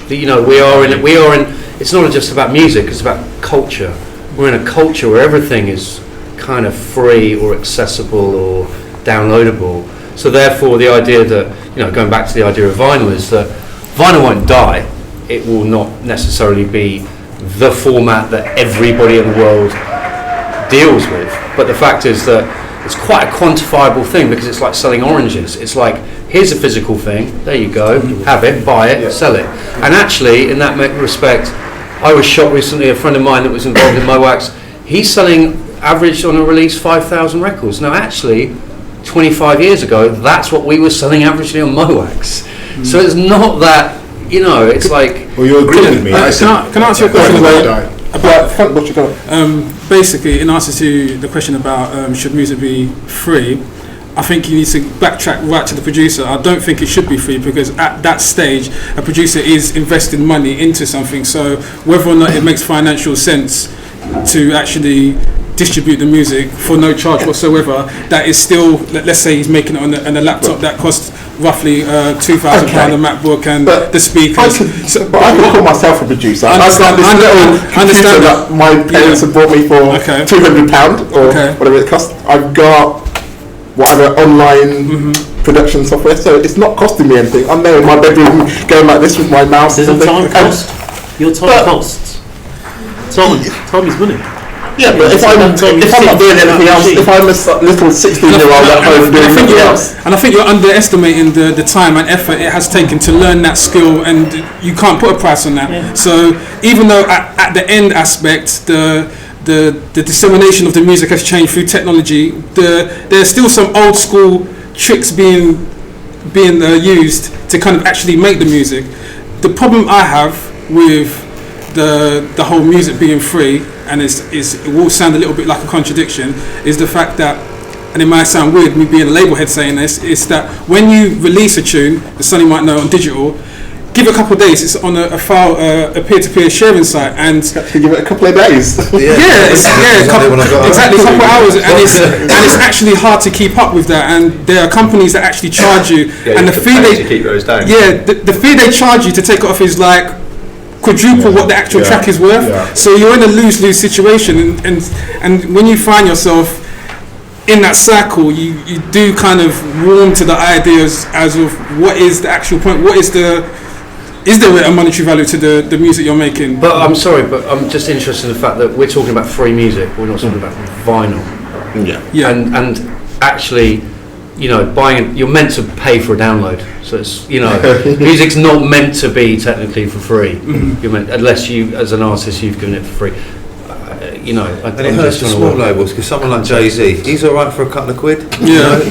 We are in. It's not just about music; it's about culture. We're in a culture where everything is kind of free or accessible or downloadable. So therefore, the idea that going back to the idea of vinyl is that vinyl won't die. It will not necessarily be the format that everybody in the world deals with. But the fact is that it's quite a quantifiable thing, because it's like selling oranges. It's like, here's a physical thing, there you go, have it, buy it, sell it. And actually, in that respect, I was shocked recently, a friend of mine that was involved in MoWax, he's selling, average on a release, 5,000 records. Now actually, 25 years ago, that's what we were selling averagely on MoWax. So it's not that, it's like... Well, you agree with me. Can I answer your question about what you got? Basically, in answer to the question about should music be free, I think you need to backtrack right to the producer. I don't think it should be free, because at that stage, a producer is investing money into something. So whether or not it makes financial sense to actually distribute the music for no charge whatsoever, that is still, let's say he's making it on a laptop that costs roughly £2,000 a MacBook and the speakers. I can call myself a producer. I've got this little computer that my parents have bought me for £200 or whatever it costs. I've got whatever online production software, so it's not costing me anything. I'm there in my bedroom going like this with my mouse. Doesn't time cost? Your time costs. Time is money. Yeah, but if I'm not doing anything else, if I'm a little 16-year-old at home doing anything else. And I think you're underestimating the time and effort it has taken to learn that skill, and you can't put a price on that. Yeah. So even though at the end aspect, the dissemination of the music has changed through technology, there's still some old school tricks being used to kind of actually make the music. The problem I have with the whole music being free, and it will sound a little bit like a contradiction, is the fact that, and it might sound weird me being a label head saying this, is that when you release a tune, as Sonny might know, on digital, give it a couple of days, it's on a file, a peer-to-peer sharing site, and give it a couple of days. Exactly, a couple of hours, and it's actually hard to keep up with that. And there are companies that actually charge you, and the fee they keep those down. the fee they charge you to take it off is like quadruple what the actual track is worth. Yeah. So you're in a lose-lose situation, and when you find yourself in that circle, you do kind of warm to the ideas as of what is the actual point. Is there a monetary value to the music you're making? But I'm sorry, but I'm just interested in the fact that we're talking about free music. We're not talking about vinyl. Yeah. And actually, you're meant to pay for a download. So it's, music's not meant to be technically for free. Mm-hmm. You're meant, unless you, as an artist, you've given it for free. And it hurts the small labels, because someone like Jay-Z, he's all right for a couple of quid. Yeah.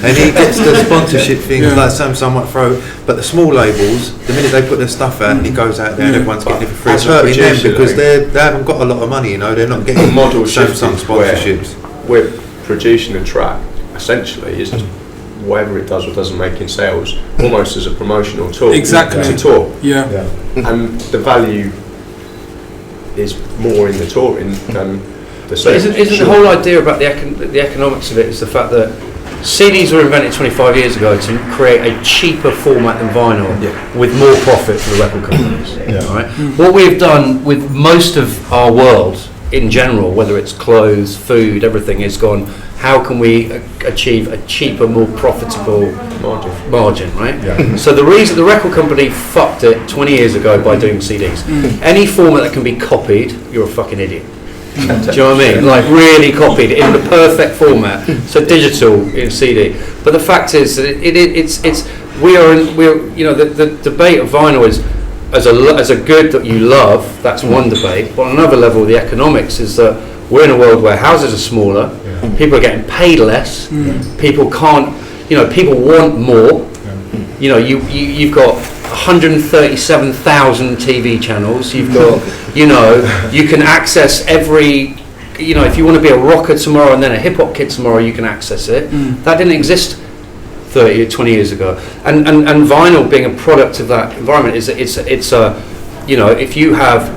And he gets the sponsorship things like Samsung might throw, but the small labels, the minute they put their stuff out and it goes out there and everyone's getting it for free, it's hurting them because they haven't got a lot of money, they're not getting model Samsung sponsorships. We're producing a track, essentially, is whatever it does or doesn't make in sales, almost as a promotional tool. Exactly. To tour. Yeah. And the value is more in the touring than the sales. Isn't the whole idea about the economics of it is the fact that CDs were invented 25 years ago to create a cheaper format than vinyl with more profit for the record companies. Right? What we've done with most of our world in general, whether it's clothes, food, everything, is gone, how can we achieve a cheaper, more profitable margin, right? Yeah. So the reason the record company fucked it 20 years ago by doing CDs. Any format that can be copied, you're a fucking idiot. Do you know what I mean? Like really copied in the perfect format. So digital in CD. But the fact is that the debate of vinyl is as a good that you love. That's one debate. But on another level, the economics is that we're in a world where houses are smaller. People are getting paid less. People can't. People want more. You've got 137,000 TV channels. You've got, you can access every, if you want to be a rocker tomorrow and then a hip hop kid tomorrow, you can access it. That didn't exist 20 years ago. And vinyl being a product of that environment is it's if you have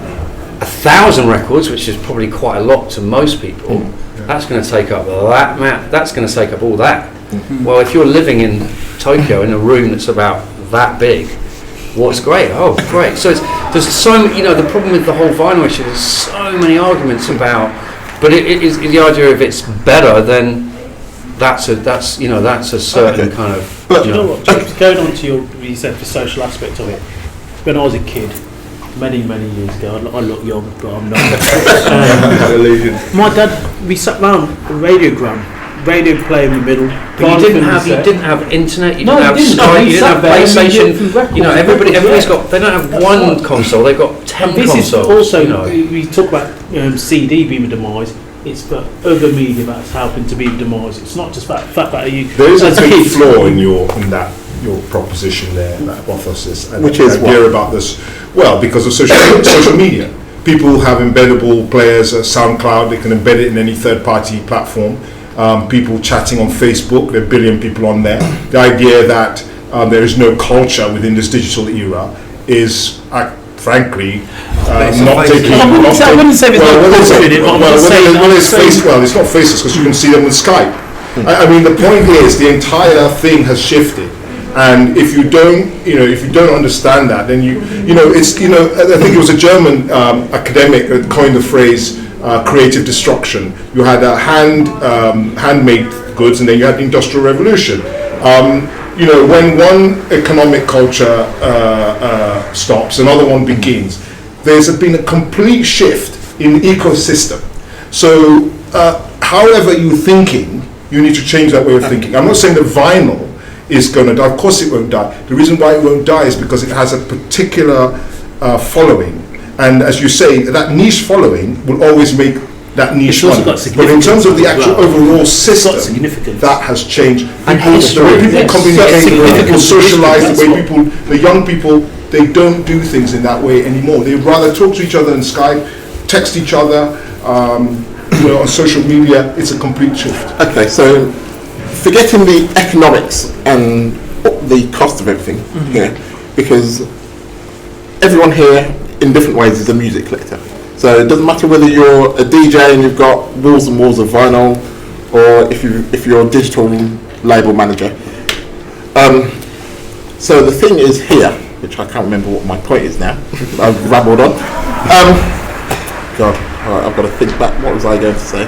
1,000 records, which is probably quite a lot to most people, that's going to take up that map. That's going to take up all that. Well, if you're living in Tokyo in a room that's about that big, what's great? Oh, great. So there's so the problem with the whole vinyl issue. There's so many arguments about, but it is the idea of it's better than that's a certain kind of. But you know what? Going on to you said the social aspect of it. When I was a kid, many years ago, I look young, but I'm not. My dad, we sat round a radio player in the middle. But you didn't have internet. You didn't have Sky. You didn't have PlayStation. Everybody's got. They don't have one console. They've got 10 consoles. This is also we talk about CD being demised. It's for other media that's helping to be demised. It's not just about the fact that there is a big flaw in your proposition there, that hypothesis, and which is idea about this. Well, because of social media, people have embeddable players, Soundcloud. They can embed it in any third-party platform, people chatting on Facebook, there are a billion people on there. The idea that there is no culture within this digital era is, frankly, not taking. I wouldn't say there's no culture in it. It's not faceless because you can see them on Skype. I mean, the point is the entire thing has shifted. And if you don't understand that, then I think it was a German academic that coined the phrase creative destruction. You had handmade goods, and then you had the Industrial Revolution. When one economic culture stops, another one begins. There's been a complete shift in the ecosystem. So, however you're thinking, you need to change that way of thinking. I'm not saying that vinyl is going to die. Of course it won't die. The reason why it won't die is because it has a particular following. And as you say, that niche following will always make that niche money. But in terms of the actual overall system, that has changed. And the way people communicate, the way people socialize, the young people, they don't do things in that way anymore. They rather talk to each other on Skype, text each other, on social media. It's a complete shift. Okay, so forgetting the economics and the cost of everything here, because everyone here in different ways is a music collector. So it doesn't matter whether you're a DJ and you've got walls and walls of vinyl, or if you're a digital label manager. So the thing is here, which I can't remember what my point is now. I've rabbled on. God, all right, I've got to think back. What was I going to say?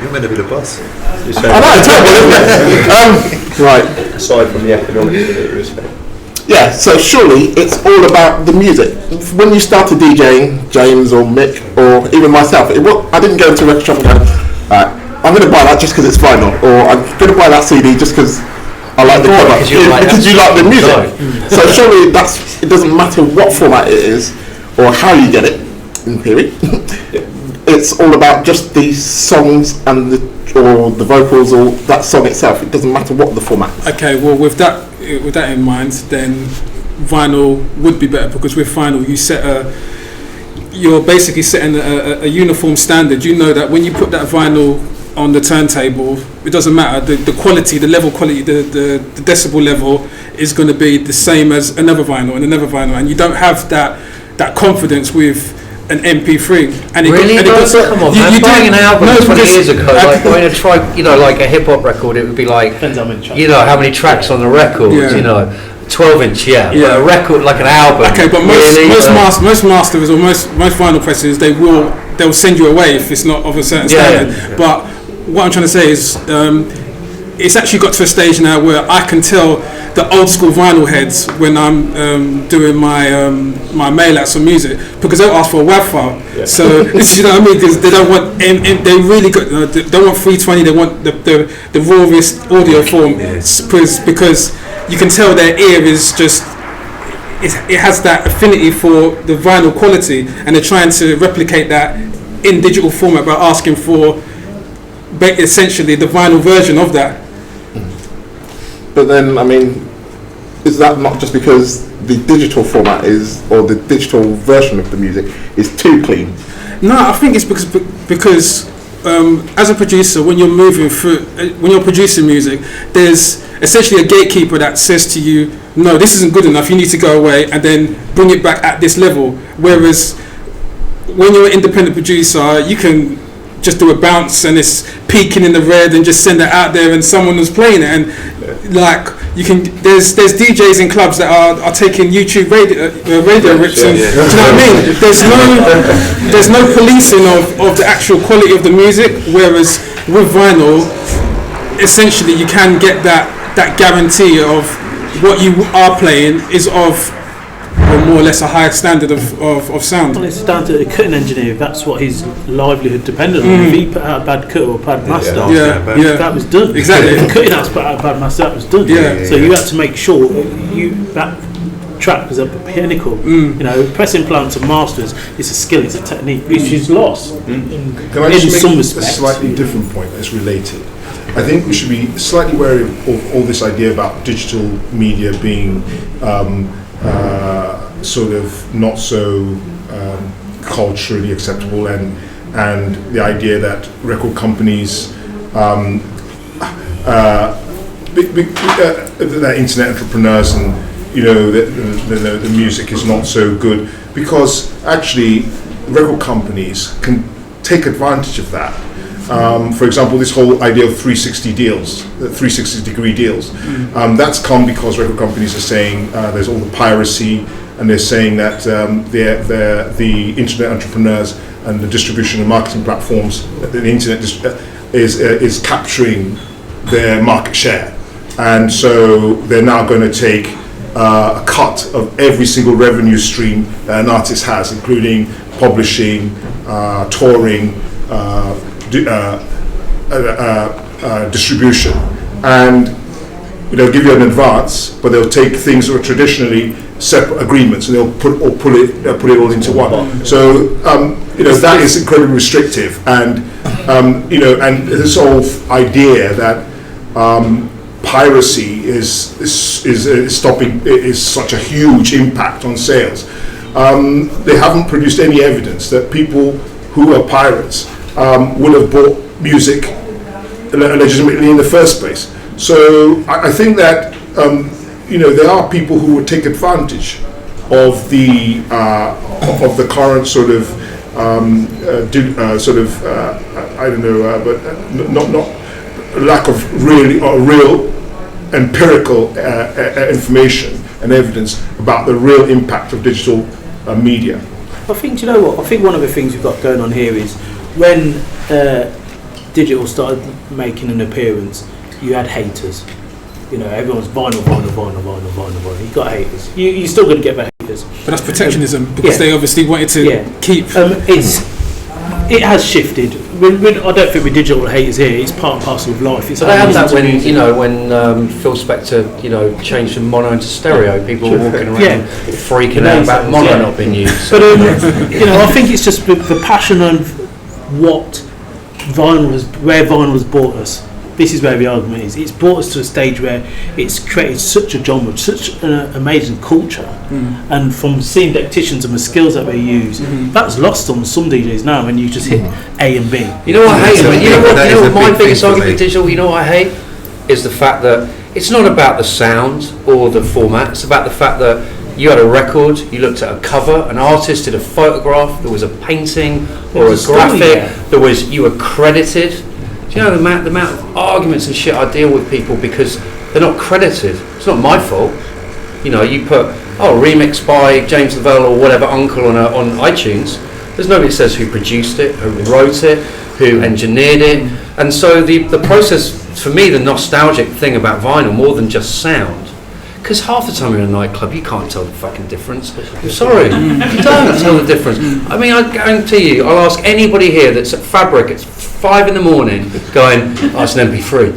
You're meant to be the boss. I know, it's terrible, isn't it? Right. Aside from the economics of it, respect. Yeah, so surely it's all about the music. When you started DJing, James or Mick or even myself, I didn't go into a record shop and go, right, I'm going to buy that just because it's vinyl, or I'm going to buy that CD just because I like the cover. Because you like the music. So surely it doesn't matter what format it is or how you get it, in theory. It's all about just the songs and the vocals or that song itself. It doesn't matter what the format is. Okay, well with that in mind, then vinyl would be better, because with vinyl you're basically setting a uniform standard. You know that when you put that vinyl on the turntable, it doesn't matter, the quality, the level quality, the decibel level is going to be the same as another vinyl and you don't have that confidence with an MP3. And really? Come on, man. Buying an album 20 years ago, like going to try, like a hip hop record, it would be like, how many tracks on the record, 12-inch, But a record, like an album. Okay, but most masters or most vinyl presses, they'll send you away if it's not of a certain standard. Yeah. But what I'm trying to say is, it's actually got to a stage now where I can tell the old school vinyl heads when I'm doing my mail outs on music, because they'll ask for a WAV file. Yeah. So you know what I mean? Because they don't want, they really got, they don't want 320. They want the rawest audio form, because you can tell their ear is just. It has that affinity for the vinyl quality, and they're trying to replicate that in digital format by asking for essentially the vinyl version of that. But then, I mean, is that not just because the digital format or the digital version of the music is too clean? No, I think it's because as a producer, when you're producing music, there's essentially a gatekeeper that says to you, no, this isn't good enough, you need to go away and then bring it back at this level. Whereas when you're an independent producer, you can just do a bounce and it's peaking in the red and just send it out there and someone was playing it. And there's DJs in clubs that are taking YouTube radio rips, and do you know what I mean? There's no policing of the actual quality of the music, whereas with vinyl, essentially you can get that guarantee of what you are playing is of more or less a higher standard of sound. Well, it's down to the cutting engineer. That's what his livelihood depended on. If he put out a bad cut or a bad master, that was done. Exactly. If the cutting house put out a bad master, that was done. So you had to make sure that track was at the pinnacle. Pressing plants and masters is a skill, it's a technique which is lost. Can I just make a slightly different point that's related? I think we should be slightly wary of all this idea about digital media being sort of not so culturally acceptable, and the idea that record companies that internet entrepreneurs and the music is not so good, because actually record companies can take advantage of that. For example, this whole idea of 360 deals, 360-degree deals, that's come because record companies are saying there's all the piracy, and they're saying that the internet entrepreneurs and the distribution and marketing platforms, the internet is capturing their market share, and so they're now going to take a cut of every single revenue stream that an artist has, including publishing, touring, distribution, and they'll give you an advance, but they'll take things that are traditionally separate agreements and they'll put it all into one. So that is incredibly restrictive, and and this whole idea that piracy is such a huge impact on sales. They haven't produced any evidence that people who are pirates would have bought music legitimately in the first place. So I think that there are people who would take advantage of the current sort of not lack of real empirical information and evidence about the real impact of digital media. I think, do you know what? I think one of the things we've got going on here is when digital started making an appearance, you had haters. Everyone's vinyl. You got haters. You're still going to get the haters. But that's protectionism, because they obviously wanted to keep. It has shifted. I don't think with digital haters here, it's part and parcel of life. So they had that when Phil Spector changed from mono into stereo. People were walking around freaking out about mono not being used. But I think it's just the passion of where vinyl has brought us. This is where the argument is. It's brought us to a stage where it's created such a genre, such an amazing culture, and from seeing tacticians and the skills that they use, that's lost on some DJs now when you just hit A and B. You know what I hate? You know what my biggest argument with digital, you know what I hate? Is the fact that it's not about the sound or the format, it's about the fact that you had a record, you looked at a cover, an artist did a photograph, there was a painting or a graphic, you were credited. Do you know the amount of arguments and shit I deal with people because they're not credited? It's not my fault. You put remix by James Lavelle or whatever uncle on iTunes. There's nobody that says who produced it, who wrote it, who engineered it, and so the process for me, the nostalgic thing about vinyl more than just sound. Because half the time you're in a nightclub, you can't tell the fucking difference. I'm sorry, you don't tell the difference. I mean, I guarantee you, I'll ask anybody here that's at Fabric at 5 a.m. going, it's an MP3.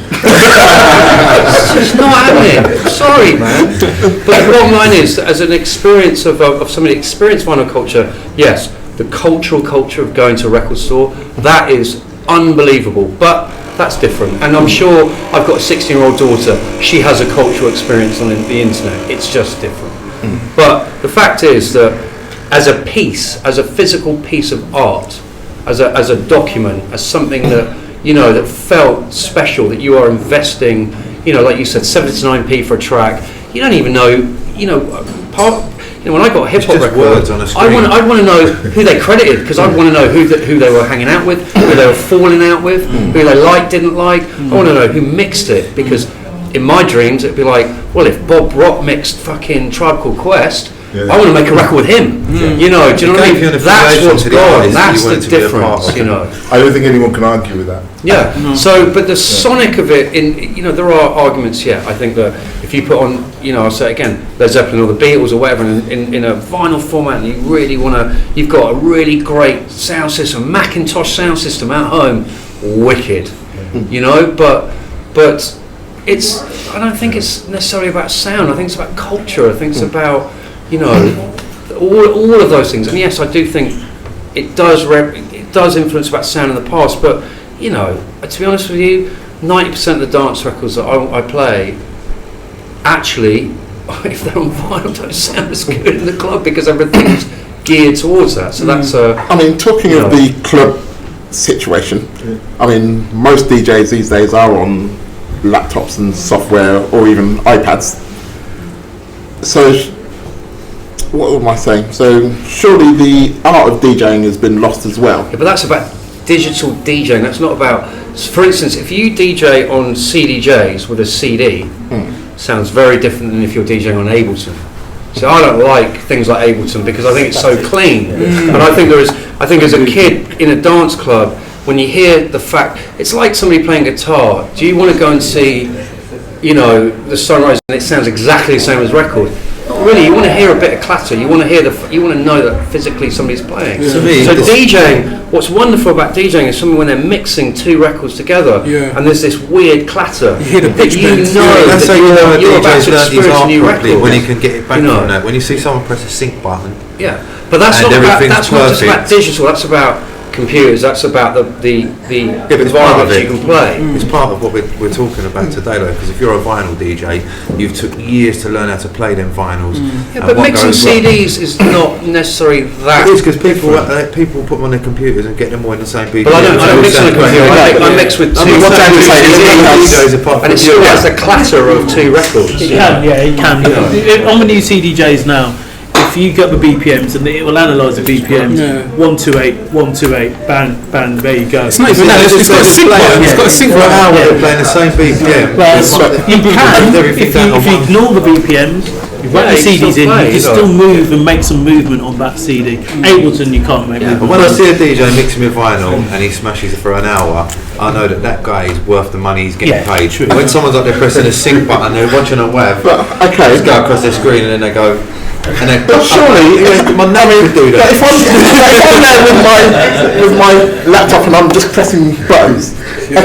It's just not happening. Sorry, man. But the bottom line is, as an experience of somebody experienced vinyl culture, yes, the cultural culture of going to a record store, that is unbelievable. But that's different, and I'm sure I've got a 16-year-old daughter. She has a cultural experience on the internet. It's just different. But the fact is that as a piece, as a physical piece of art, as a document, as something that that felt special, that you are investing, like you said, 70 to 9p for a track. You don't even know, when I got a hip hop record, I want to know who they credited, because I want to know who they were hanging out with, who they were falling out with, who they liked, didn't like. I want to know who mixed it, because in my dreams it'd be like, well, if Bob Rock mixed fucking Tribe Called Quest, I want to make a record with him. Do you know what I mean? That's what's gone. That's the difference. I don't think anyone can argue with that. Yeah. No. So, but the sonic of it, there are arguments. Yeah, I think that if you put on, I'll say it again, Led Zeppelin or the Beatles or whatever, in a vinyl format, and you really you've got a really great sound system, Macintosh sound system at home, wicked. But it's. I don't think it's necessarily about sound. I think it's about culture. I think it's about all of those things. And yes, I do think it does influence about sound in the past, but to be honest with you, 90% of the dance records that I play, actually, if they're on vinyl, don't sound as good in the club, because everything's geared towards that. So that's talking of the club situation. I mean, most DJs these days are on laptops and software or even iPads. So, what am I saying? So, surely the art of DJing has been lost as well. Yeah, but that's about digital DJing. That's not about. For instance, if you DJ on CDJs with a CD, sounds very different than if you're DJing on Ableton. So I don't like things like Ableton because I think it's so clean. And I think as a kid in a dance club, when you hear the fact, it's like somebody playing guitar. Do you want to go and see, the sunrise and it sounds exactly the same as record? Not really. You want to hear a bit of clatter. You want to hear you want to know that physically somebody's playing. Yeah. So DJing, what's wonderful about DJing is when they're mixing two records together, and there's this weird clatter. You hear the pitch bends. That's how you know a you're about DJ's to learned his experience a art new properly record. when he can get it back from that. When you see someone press a sync button, But that's and not about. everything's That's not just about perfect. digital. That's about computers. That's about the but it's part of environments it. you can play. It's part of what we're talking about today, though, because if you're a vinyl DJ, you've took years to learn how to play them vinyls. Yeah, but mixing CDs is not necessarily that. It is because people put them on their computers and get them all in the same BPM. But I don't mix on a computer. I mix with two CDs, and it still has the clatter of two records. It can. On the new CDJs now, if you get the BPMs and it will analyse the BPMs, 128, 128, bang, bang, there you go. It's not even that. It's got a sync button. It's got a sync for an hour. button. They're playing the same BPM. You can, if you ignore the BPMs, you write the CDs in, you can still move and make some movement on that CD. Ableton, you can't make movement. But when I see a DJ mixing with vinyl and he smashes it for an hour, I know that guy is worth the money he's getting paid. True. When someone's up there pressing a sync button, they're watching a web, just go across their screen and then they go. And then, But surely, my name could do that. If I'm there with my laptop and I'm just pressing buttons, I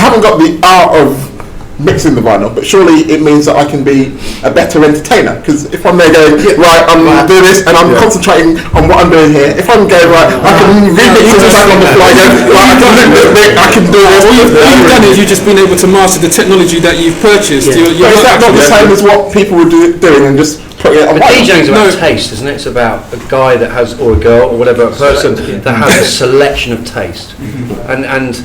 haven't got the art of mixing the vinyl, but surely it means that I can be a better entertainer. Because if I'm there going, right, I'm doing this and I'm concentrating on what I'm doing here, if I'm going, right, I can remix this track on the fly, I can do this. All you've done is you've just been able to master the technology that you've purchased. But is that not the same as what people were doing and just putting it on But vinyl? DJing is about taste, isn't it? It's about a guy that has, or a girl, or whatever, a person that has a selection of taste, and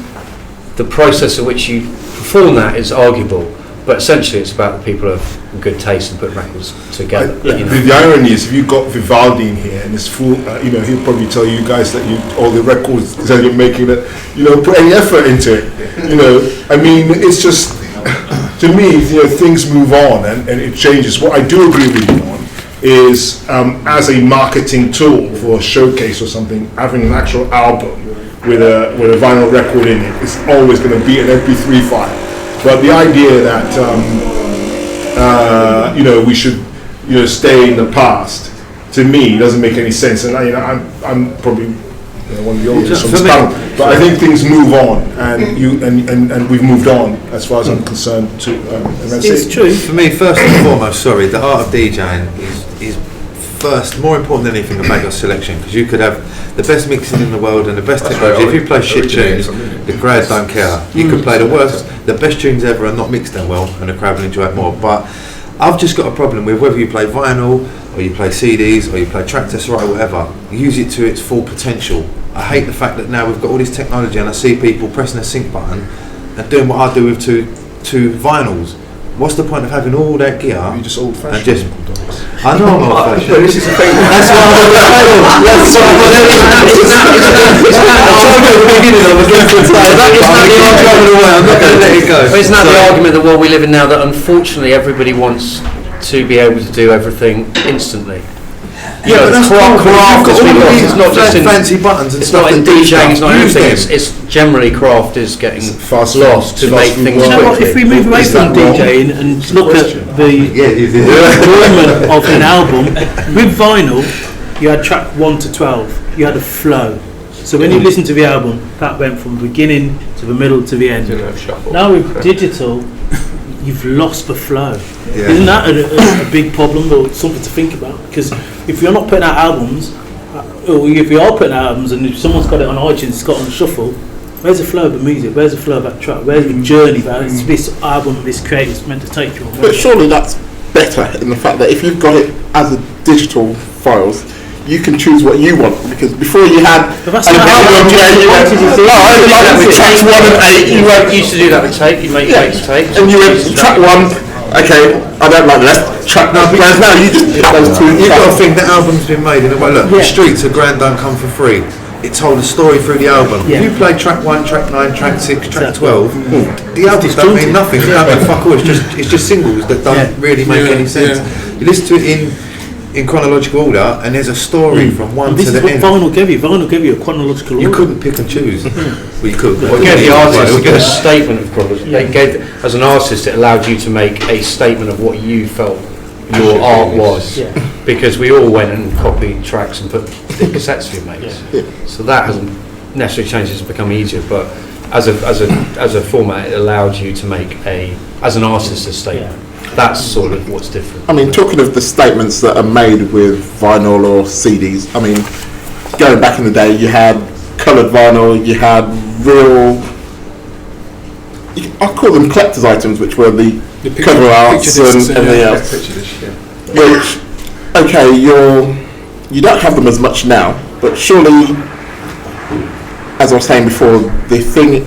the process at which you perform that is arguable. But essentially, it's about the people of good taste and putting records together. The irony is, if you got Vivaldi in here and it's full, he'll probably tell you guys that all the records that you're making, that put any effort into it. I mean, it's just to me, things move on and it changes. What I do agree with you on is, as a marketing tool for a showcase or something, having an actual album with a vinyl record in it is always going to be an MP3 file. But the idea that we should stay in the past, to me, doesn't make any sense. And I'm probably one of the oldest on this panel, but I think things move on, and we've moved on as far as I'm concerned too. And that's It's true. For me, first and foremost, the art of DJing is first, more important than anything, about your selection, because you could have the best mixing in the world and the best technology. If you play shit tunes, the crowd don't care. You could play the best tunes ever and not mix them well, and the crowd will enjoy it more. But I've just got a problem with whether you play vinyl or you play CDs or you play track test, right, or whatever. Use it to its full potential. I hate the fact that now we've got all this technology and I see people pressing a sync button and doing what I do with two vinyls. What's the point of having all that gear? You're just old-fashioned. And just, I know I'm old-fashioned. This is the thing. That's why I'm on the panel. That's why I'm on the I'm not going to let it go. But isn't that the argument that world we live in now, that unfortunately everybody wants to be able to do everything instantly? Yeah, but that's craft has been lost. It's not just in fancy buttons and it's stuff. not in DJing, it's not everything. It's generally craft is getting lost to make things quickly. If we move away from DJing and look at the enjoyment of an album, with vinyl, you had track 1 to 12. You had a flow. So when you listen to the album, that went from the beginning to the middle to the end. Now with digital, you've lost the flow. Yeah. Isn't that a big problem or something to think about? Because if you're not putting out albums, or if you are putting out albums and if someone's got it on iTunes, it's got on shuffle, where's the flow of the music? Where's the flow of that track? Where's the journey that this album, this creator's meant to take you on? But surely that's better in the fact that if you've got it as a digital files, you can choose what you want, because before you had But that's an not how album, you you went, wanted to do it. I only like Yeah, tracks 1 and 8. You went, used to do that with tape. You make tapes, and you went track 1. Okay, I don't like the rest. Track whereas now you just pick those 2 You've got to tracks. think that album's been made in a way. Look, the Streets of Grand Don't Come for Free. It told a story through the album. Yeah. If you play track 1, track 9, track 6, track Exactly. 12, the albums don't mean nothing. They don't mean fuck all. It's just singles that don't really make any sense. You listen to it in chronological order, and there's a story from one And this to is the what end. vinyl gave you. Vinyl gave you a chronological You order. couldn't pick and choose. Well, you could. Well, again, the artist gave a statement of products. They gave, as an artist, it allowed you to make a statement of what you felt your art was. Yeah. Because we all went and copied tracks and put the cassettes for your mates. So that hasn't necessarily changed. It's become easier, but as a format, it allowed you to make as an artist, a statement. That's sort of what's different. I mean, talking of the statements that are made with vinyl or CDs, I mean, going back in the day, you had coloured vinyl, you had real, I call them collector's items, which were the cover arts and everything else. Which, okay, you don't have them as much now, but surely, as I was saying before, the thing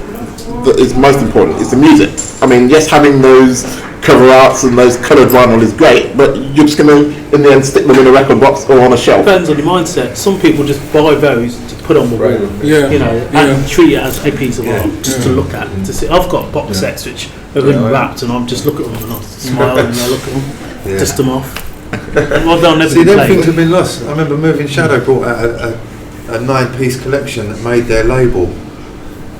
that is most important is the music. I mean, yes, having those cover arts and those coloured vinyl is great, but you're just going to, in the end, stick them in a record box or on a shelf. Depends on your mindset. Some people just buy those to put on the wall, and treat it as a piece of art, just to look at. To see. I've got box sets which are unwrapped, and I'm just look at them and I smile and I look at them, dust them off. Well, they'll never See, be them played. things have been lost. I remember Moving Shadow brought out a 9-piece collection that made their label.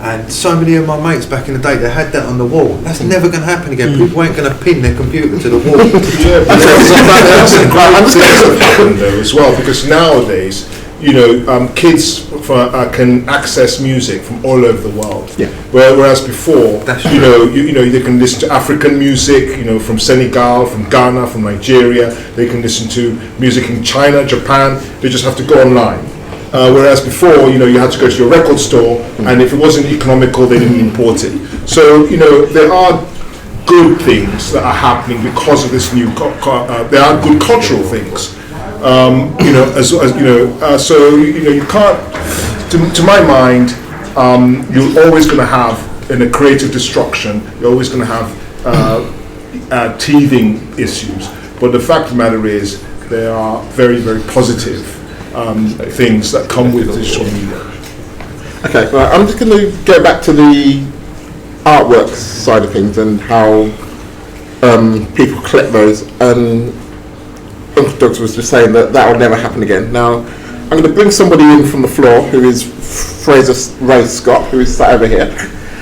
And so many of my mates back in the day, they had that on the wall. That's never going to happen again. People ain't going to pin their computer to the wall. That's a great thing that happened though as well, because nowadays, kids can access music from all over the world. Yeah. Whereas before, they can listen to African music, from Senegal, from Ghana, from Nigeria. They can listen to music in China, Japan. They just have to go online. Whereas before, you had to go to your record store, and if it wasn't economical, they didn't import it. So, there are good things that are happening because of this new. There are good cultural things, So you can't. To my mind, you're always going to have in a creative destruction. You're always going to have teething issues. But the fact of the matter is, there are very, very positive things that come with digital media. Okay, well, I'm just going to go back to the artwork side of things and how people collect those. And Uncle Doug's was just saying that will never happen again. Now, I'm going to bring somebody in from the floor who is Fraser Ray Scott, who is sat over here.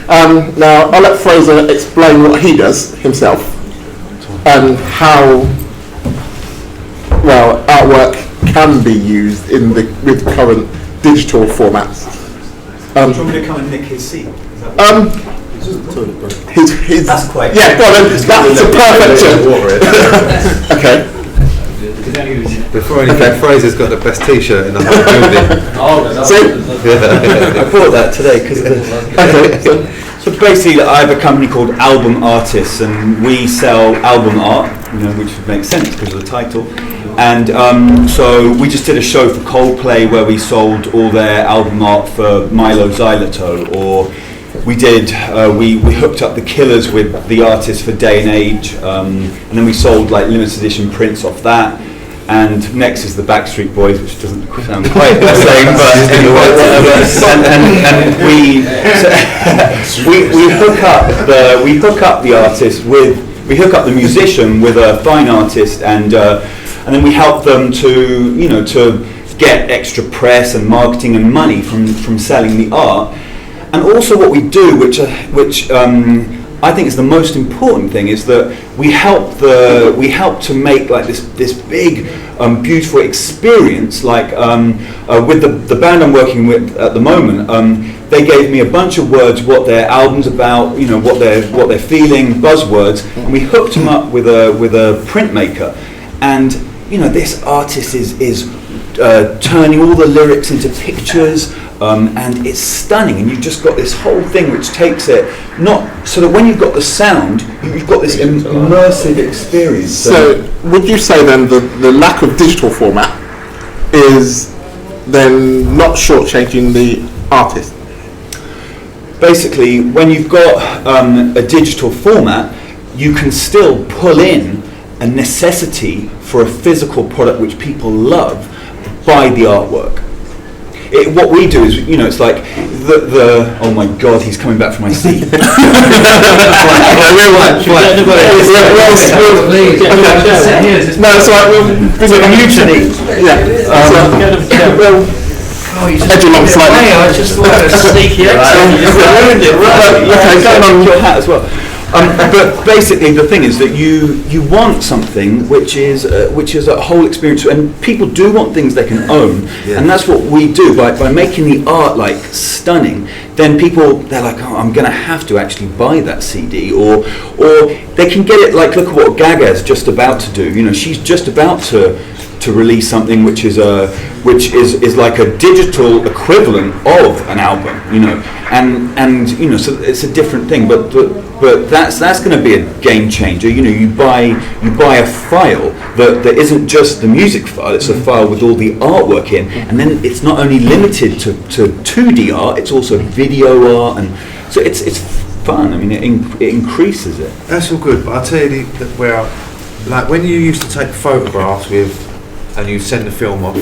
Now, I'll let Fraser explain what he does himself and how, artwork can be used with current digital formats. Do you want me to come and nick his seat? His That's quite. Yeah, go on then. That's a perfect. Okay. Before anything, Fraser's got the best T-shirt in the whole building. I bought that today because of the. So basically, I have a company called Album Artists, and we sell album art, which would make sense because of the title. And so we just did a show for Coldplay where we sold all their album art for Milo Xyloto, or we did we hooked up the Killers with the artists for Day and Age, and then we sold like limited edition prints off that. And next is the Backstreet Boys, which doesn't sound quite the same, but anyway, whatever. And we hook up the artist we hook up the musician with a fine artist, and then we help them to get extra press and marketing and money from selling the art. And also what we do, which I think is the most important thing, is that we help to make like this big beautiful experience. Like with the band I'm working with at the moment, they gave me a bunch of words, what their album's about, what they're feeling, buzzwords, and we hooked them up with a printmaker. And this artist is turning all the lyrics into pictures. And it's stunning, and you've just got this whole thing which takes it so that when you've got the sound, you've got this immersive experience. So would you say then the lack of digital format is then not shortchanging the artist? Basically, when you've got a digital format, you can still pull in a necessity for a physical product which people love by the artwork. What we do is, it's like the oh my god, he's coming back from my seat. No, it's alright, we'll bring it mutiny. Edge along slightly. I just thought it was sneaky exit. You just ruined it, right? Okay, going on your hat as well. But basically, the thing is that you want something which is a whole experience, and people do want things they can own, and that's what we do by making the art like stunning. Then they're like, oh, I'm going to have to actually buy that CD, or they can get it. Like, look at what Gaga's just about to do. She's just about to release something which is like a digital equivalent of an album, and so it's a different thing, but that's going to be a game changer. You buy a file that isn't just the music file, it's a file with all the artwork in, and then it's not only limited to 2D art, it's also video art, and so it's fun. I mean, it increases it. That's all good, but I'll tell you like when you used to take photographs and you send the film off,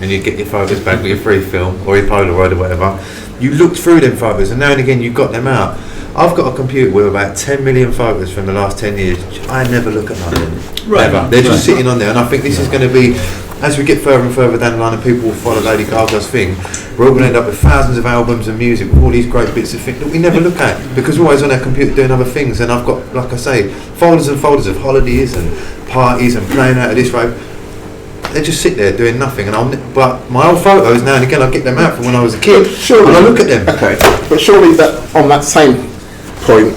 and you get your photos back with your free film or your Polaroid or whatever, you looked through them photos, and now and again you got them out. I've got a computer with about 10 million photos from the last 10 years. I never look at none of them. Right. Ever. They're just sitting on there, and I think this is going to be, as we get further and further down the line and people will follow Lady Gaga's thing, we're all going to end up with thousands of albums and music with all these great bits of things that we never look at because we're always on our computer doing other things. And I've got, like I say, folders and folders of holidays and parties and playing out of this road. They just sit there doing nothing, but my old photos now and again I get them out from when I was a kid, and I look at them. Okay, but surely that on that same point,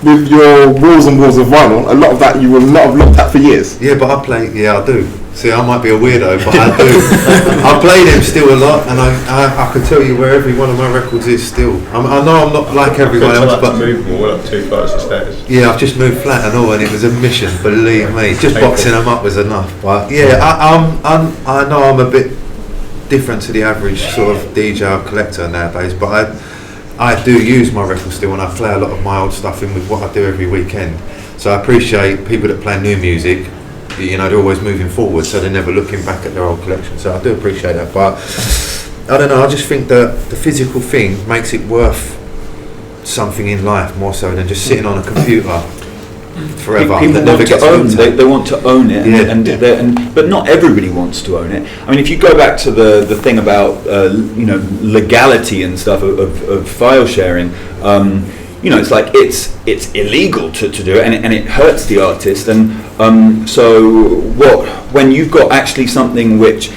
with your walls and walls of vinyl, a lot of that you will not have looked at for years. Yeah, but I do. See, I might be a weirdo, but I do. I play them still a lot, and I can tell you where every one of my records is still. I know I'm not like everyone else, but move them all up 2 flights of stairs. Yeah, I've just moved flat and all, and it was a mission. Believe me, just boxing them up was enough. But yeah, I know I'm a bit different to the average sort of DJ or collector nowadays, but I do use my records still, and I play a lot of my old stuff in with what I do every weekend. So I appreciate people that play new music. They're always moving forward, so they're never looking back at their old collection. So I do appreciate that, but I don't know. I just think that the physical thing makes it worth something in life more so than just sitting on a computer forever. People want to own. They want to own it, yeah. But not everybody wants to own it. I mean, if you go back to the thing about legality and stuff of file sharing. It's like it's illegal to do it, and it hurts the artist. And so when you've got actually something which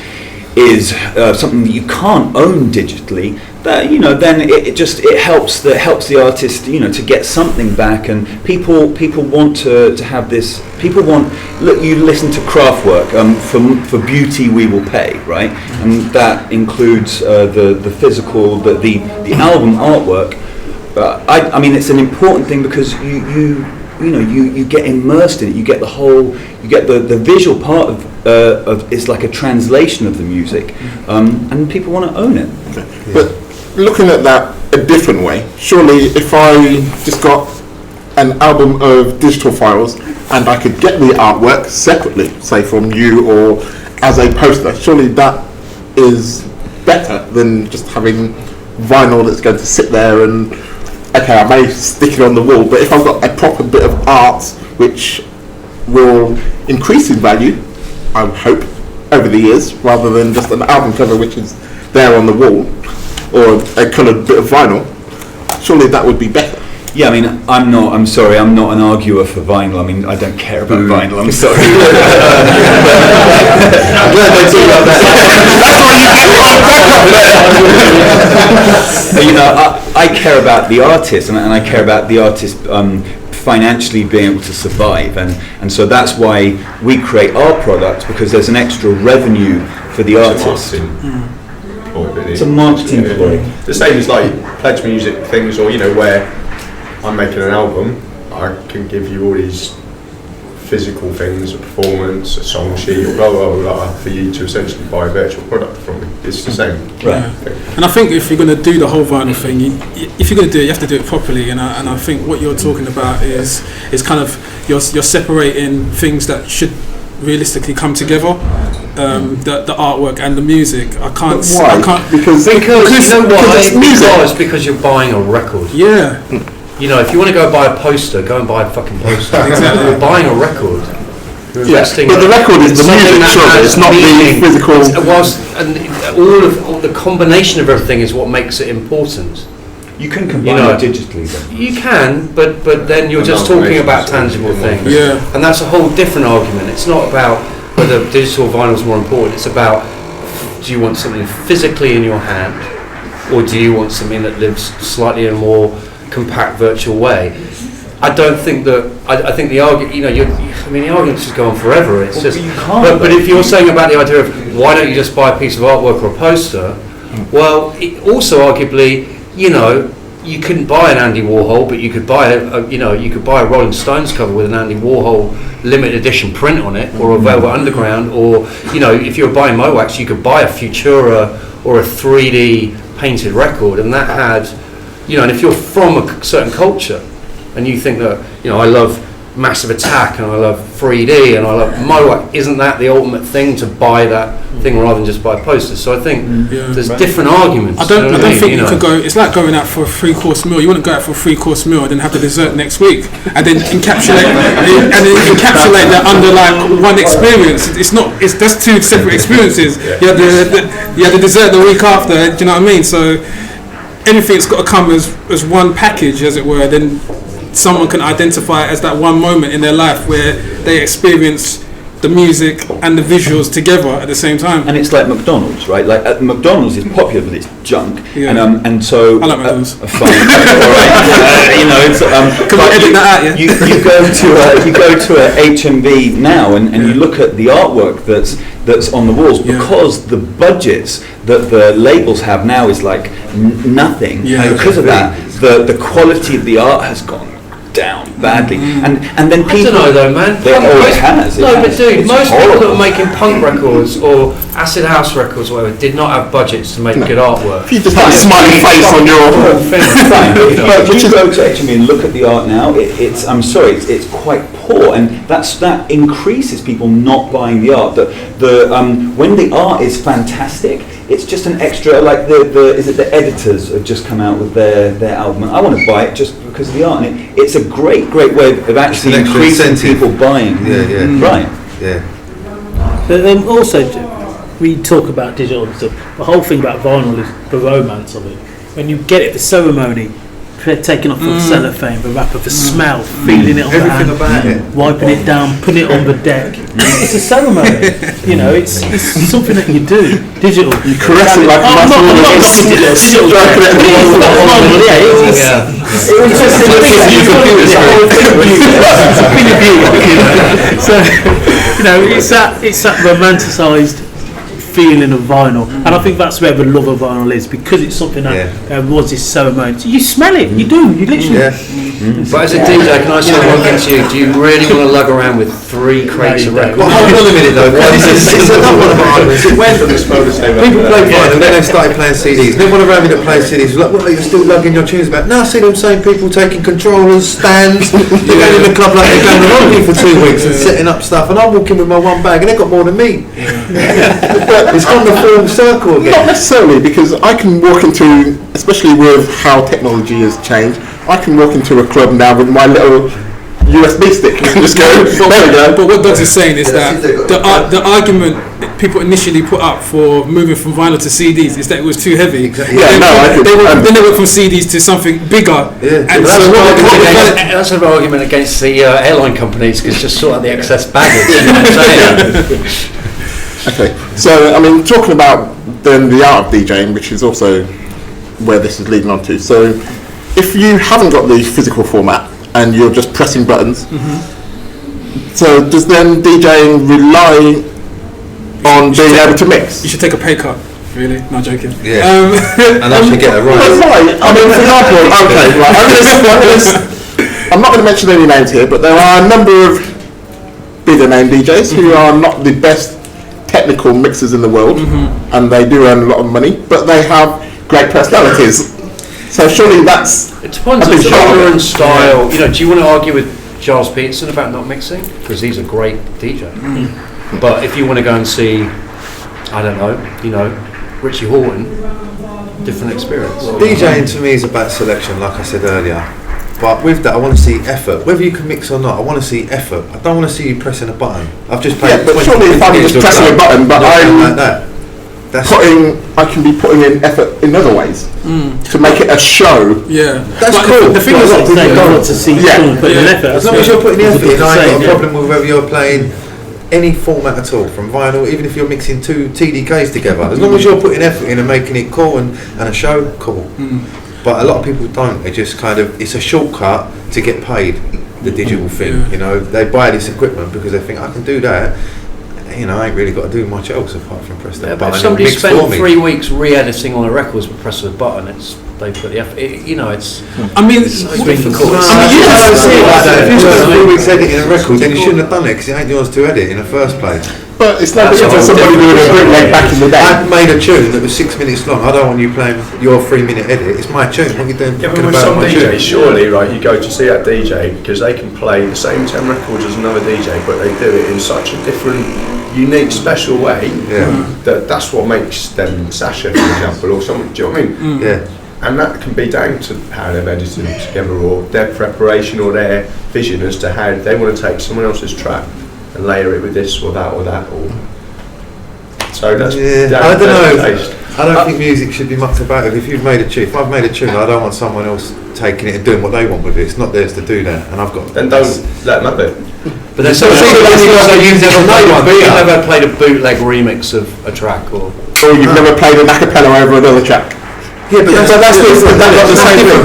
is something that you can't own digitally, that then it helps the artist to get something back. And people want to have this. People want. Look, you listen to Kraftwerk. For beauty we will pay, right? And that includes the physical, the album artwork. I mean, it's an important thing because you get immersed in it. You get the visual part of it's like a translation of the music, and people want to own it. Okay. Yeah. But looking at that a different way, surely if I just got an album of digital files and I could get the artwork separately, say from you or as a poster, surely that is better than just having vinyl that's going to sit there and. Okay, I may stick it on the wall, but if I've got a proper bit of art which will increase in value, I would hope, over the years, rather than just an album cover which is there on the wall, or a coloured bit of vinyl, surely that would be better. Yeah, I mean, I'm sorry, I'm not an arguer for vinyl. I mean, I don't care about vinyl, I'm sorry. I'm glad they talk about that. I care about the artist, and I care about the artist financially being able to survive, and so that's why we create our products, because there's an extra revenue for the artist. It's a marketing ploy. The same as like pledge music things, or where I'm making an album, I can give you all these physical things, a performance, a song sheet, or blah blah blah, for you to essentially buy a virtual product from me. It's the same. Right. And I think if you're going to do the whole vinyl thing, if you're going to do it, you have to do it properly. And I think what you're talking about is kind of you're separating things that should realistically come together. The artwork and the music. I can't. Because you know why? It's music. Because you're buying a record. Yeah. You know, if you want to go buy a poster, go and buy a fucking poster. Exactly. You're buying a record. You're investing. But the record is the music, sure. It's not the physical. All the combination of everything is what makes it important. You can combine it digitally then. You can, but then you're just talking about tangible things. Yeah. And that's a whole different argument. It's not about whether digital vinyl is more important. It's about, do you want something physically in your hand, or do you want something that lives slightly in a more compact virtual way? I don't think that. I think the argument. You know, the arguments just go on forever. It's just. You can't. But if you're saying about the idea of why don't you just buy a piece of artwork or a poster, well, also arguably, you know, you couldn't buy an Andy Warhol, but you could buy you could buy a Rolling Stones cover with an Andy Warhol limited edition print on it, or a Velvet Underground, or you know, if you're buying Mowax, you could buy a Futura or a 3D painted record, and that had, you know, and if you're from a certain culture, and you think that, you know, I love Massive Attack and I love 3D and I love Mowax, isn't that the ultimate thing, to buy that thing rather than just buy posters? So I think there's different arguments. I don't think you could go. It's like going out for a 3-course meal. You wouldn't go out for a 3-course meal and then have the dessert next week, and then encapsulate that under like one experience. It's not. That's two separate experiences. You had the dessert the week after. Do you know what I mean? So everything's got to come as one package, as it were. Then someone can identify it as that one moment in their life where they experience the music and the visuals together at the same time. And it's like McDonald's, right? Like McDonald's is popular, but it's junk. Yeah. And so I like McDonald's. Fine. All right. You know, it's, can we edit that out? Yeah. You go to a HMV now, and you look at the artwork that's on the walls, because the budgets that the labels have now is like nothing. Yeah. And because of that, the quality of the art has gone down badly, and then people. I don't know though, man. It has. But dude, most people that were making punk records or acid house records or whatever did not have budgets to make good artwork. If you just have a smiley face on your whole thing. But when you go to HMV and look at the art now, it's quite poor, and that increases people not buying the art. When the art is fantastic, it's just an extra. Like the editors have just come out with their album, and I want to buy it just because of the art, and it's a great way of actually increasing people buying. Right. Yeah. But also, we talk about digital and stuff. The whole thing about vinyl is the romance of it. When you get it for ceremony, taking off the cellophane, the wrapper, the smell, feeling it on the hand, about it. wiping it down, putting it on the deck. It's a ceremony. You know, it's something that you do. Digital. You caress it like a I'm not knocking digital. So, you know, it's that romanticised feeling of vinyl, and I think that's where the love of vinyl is, because it's something that was this ceremony. You smell it, you do, you literally. But as a DJ, can I say one thing to you? Do you really want to lug around with 3 crates of records? Well, hold on a minute though. It's another one of arguments. It went on this bonus day. People play vinyl and then they started playing CDs. And everyone around me that plays CDs was like, "What, you're still lugging your tunes about?" No, I see them same people taking controllers, stands. You're going in the club like they're going around me for 2 weeks and setting up stuff, and I'm walking with my one bag and they've got more than me. It's gone the full circle again. Not necessarily, because I can walk into, especially with how technology has changed, I can walk into a club now with my little USB stick and just go, there we go. But what Doug's is saying is that the argument that people initially put up for moving from vinyl to CDs is that it was too heavy. Exactly. Yeah, then they went from CDs to something bigger. Yeah. And that's an argument against the airline companies, because just sort out the excess baggage. You know what I'm saying? Okay, so I mean, talking about then the art of DJing, which is also where this is leading on to. So, if you haven't got the physical format and you're just pressing buttons, so does then DJing rely on being able to mix? You should take a pay cut. Really? Not joking. Yeah. And actually get it right. Right. I mean, for example, okay, right. I'm not going to mention any names here, but there are a number of bigger name DJs who are not the best technical mixers in the world, and they do earn a lot of money, but they have great personalities. So surely that's It depends a on big part of genre it. and style. You know, do you want to argue with Giles Peterson about not mixing? Because he's a great DJ. But if you want to go and see, I don't know, Richie Hawtin, different experience. DJing to me is about selection, like I said earlier. But with that, I want to see effort. Whether you can mix or not, I want to see effort. I don't want to see you pressing a button. I've just played. Yeah, but surely if I'm just pressing a button, but like that. I can be putting in effort in other ways to make it a show. Yeah, That's But cool. The thing is, But they want to see someone put in effort. as long as you're putting the effort in, I ain't got a Yeah. problem with whether you're playing any format at all, from vinyl, even if you're mixing two TDKs together. As long as you're putting effort in and making it cool and a show, cool. But a lot of people don't. They just it's a shortcut to get paid, the digital thing. They buy this equipment because they think I can do that. I ain't really got to do much else apart from press that But button. if somebody and mix for spent me. 3 weeks re-editing on a record with press of a button, they put the effort. It's I mean, it's difficult. I mean, you don't see it like that. If you spent 3 weeks editing a record, then you shouldn't have done it because it ain't yours to edit in the first place. But it's no That's different a for whole somebody doing a different- bootleg back in the day. I made a tune that was 6 minutes long. I don't want you playing your 3-minute edit. It's my tune. What are you doing? Yeah, but fucking with about some my tune? DJs, surely, right, you go to see that DJ because they can play the same 10 records as another DJ, but they do it in such a different, unique, special way that's what makes them Sasha, for example, or something. Do you know what I mean? Yeah. And that can be down to how they've edited them together, or their preparation, or their vision as to how they want to take someone else's track and layer it with this or that or that. Or so that's I don't know. taste. I don't think music should be mucked about. If you've made a tune, if I've made a tune, I don't want someone else taking it and doing what they want with it. It's not theirs to do that, and I've got. Then don't let them have it. But there's So you've never played a bootleg remix of a track, or You've never played an acapella over another track. Yeah, but that's not the same thing.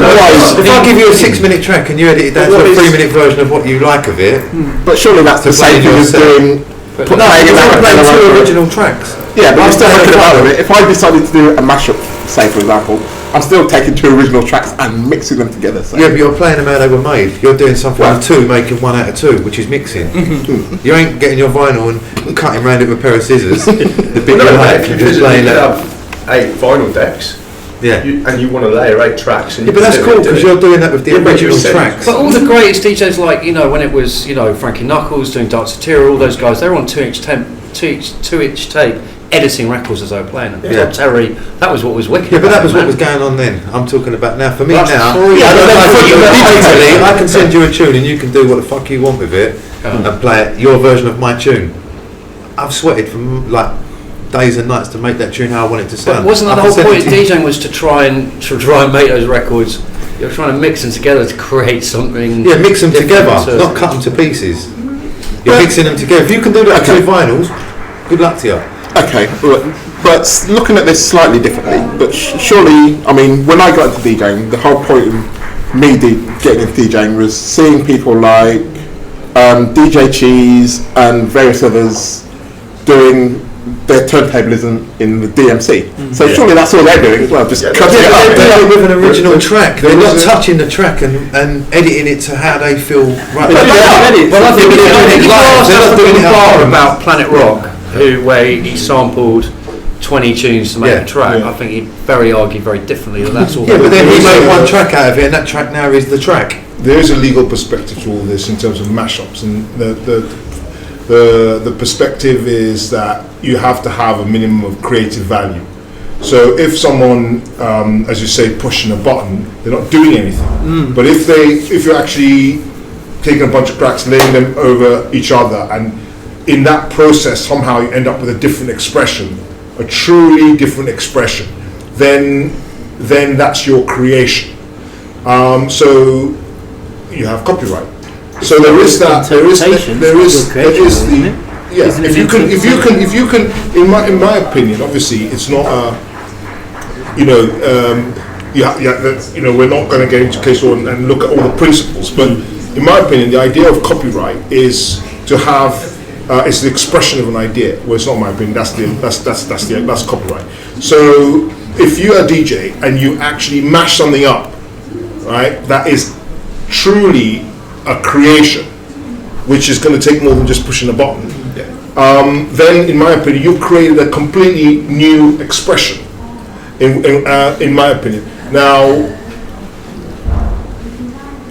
If I give you a 6-minute track and you edit it down to a 3-minute version of what you like of it, But surely that's the same thing as doing. no, you're playing two original tracks. Yeah, but I'm still mucking about with it. If I decided to do a mashup, say for example, I'm still taking 2 original tracks and mixing them together. So. Yeah, but you're playing them how they were made. You're doing something out of 2, making 1 out of 2, which is mixing. You ain't getting your vinyl and cutting around it with a pair of scissors. The bit you like, you're just playing that. have 8 vinyl decks. Yeah. And you want to layer 8 tracks. And Yeah, but that's cool because you're doing that with the original tracks. But all the greatest DJs, like when it was Frankie Knuckles doing Dark Satira, all those guys, they were on 2-inch tape, editing records as they were playing them. Yeah. Todd Terry, that was what was wicked. Yeah, but that about was it, what man. was going on then. I'm talking about now. For me That's now, true. I don't like Yeah, you but digitally. I can send you a tune and you can do what the fuck you want with it and play it, your version of my tune. I've sweated from days and nights to make that tune how I want it to sound. But wasn't that I the can whole send point it of to you. DJing was to try and make those records? You're trying to mix them together to create something. Yeah, mix them different together, not cut them to pieces. You're mixing them together. If you can do that with 2 vinyls, good luck to you. Okay, but looking at this slightly differently, but surely, I mean, when I got into DJing, the whole point of me getting into DJing was seeing people like DJ Cheese and various others doing their turntablism in the DMC. So surely that's all they're doing as well, just cutting it They're up. doing it with an original track. They're not was a- touching the track and editing it to how they feel. Right. But Well, I think They're doing it live. They're not doing it at bar home. about Planet Rock, where he sampled 20 tunes to make Yeah. a track. Yeah. I think he'd argue very differently that that's all. Yeah, they but then were he doing. made one track out of it, and that track now is the track. There is a legal perspective to all this in terms of mashups, and the perspective is that you have to have a minimum of creative value. So if someone, as you say, pushing a button, they're not doing anything. But if you're actually taking a bunch of tracks, laying them over each other, and in that process somehow you end up with a different expression, a truly different expression, then that's your creation. So you have copyright. So there is that. There is the. Yeah. Isn't it If you can, in my opinion, obviously it's not a. We're not going to get into case law and look at all the principles, but in my opinion, the idea of copyright is to have. It's the expression of an idea. Well, it's not my opinion. That's copyright. So if you're a DJ and you actually mash something up, right, that is truly a creation which is going to take more than just pushing a button, then in my opinion you've created a completely new expression in my opinion. Now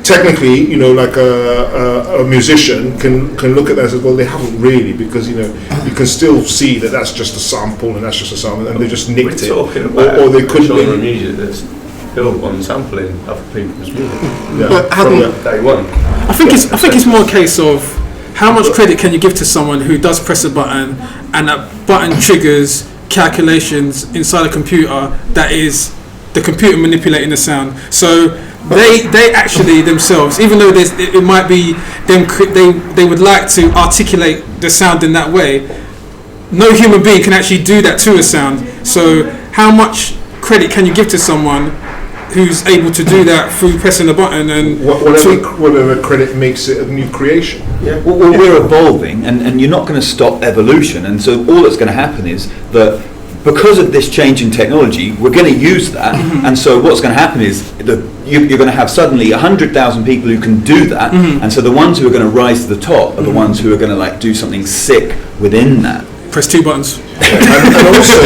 technically, you know, like a musician can look at that and say, well, they haven't really, because, you know, you can still see that that's just a sample and that's just a sample, and they just nicked it, or they couldn't genre of music that's built on sampling other people's music. But Day one. I think it's more a case of how much credit can you give to someone who does press a button and that button triggers calculations inside a computer that is the computer manipulating the sound. So they actually themselves, even though it might be them, they would like to articulate the sound in that way. No human being can actually do that to a sound. So how much credit can you give to someone who's able to do that through pressing a button? And whatever credit makes it a new creation. Well, we're evolving, and you're not going to stop evolution, and so all that's going to happen is that because of this change in technology, we're going to use that, and so what's going to happen is you're going to have suddenly 100,000 people who can do that, and so the ones who are going to rise to the top are the ones who are going to like do something sick within that. Press 2 buttons. And also,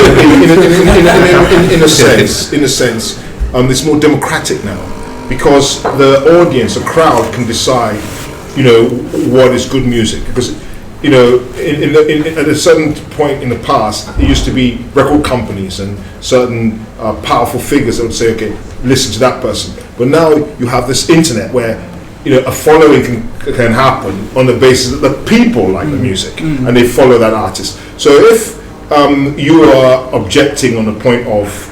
in a sense, it's more democratic now, because the audience, the crowd, can decide, you know, what is good music. Because, you know, at a certain point in the past, it used to be record companies and certain powerful figures that would say, okay, listen to that person. But now you have this internet where, you know, a following can happen on the basis that the people like the music and they follow that artist. So if you are objecting on the point of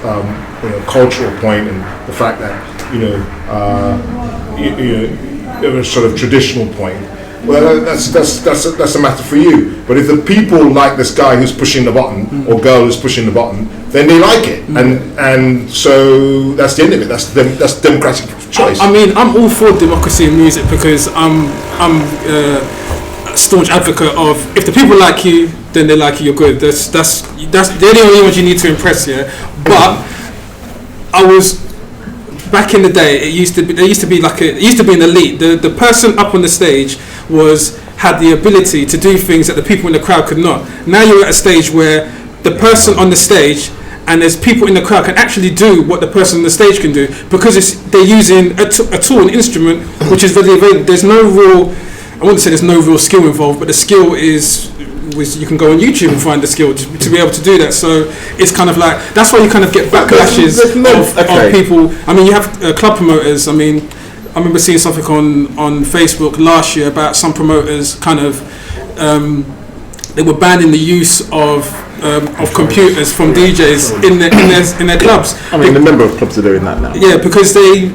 you know, cultural point and the fact that, you know, a sort of traditional point, well, that's a matter for you. But if the people like this guy who's pushing the button or girl who's pushing the button, then they like it, and so that's the end of it. That's democratic choice. I mean, I'm all for democracy in music, because I'm a staunch advocate of, if the people like you, then they like you. You're good. That's they're the only ones you need to impress. Yeah, but I was. Back in the day, it used to be an elite. The person up on the stage had the ability to do things that the people in the crowd could not. Now you're at a stage where the person on the stage and there's people in the crowd can actually do what the person on the stage can do, because they're using a tool, an instrument, which is readily available. There's no real, I wouldn't say there's no real skill involved, but the skill is you can go on YouTube and find the skill to be able to do that. So it's kind of like, that's why you kind of get backlashes of people. I mean, you have club promoters. I mean, I remember seeing something on Facebook last year about some promoters kind of they were banning the use of computers from DJs in their clubs. I mean, a number of clubs are doing that now. Yeah, because they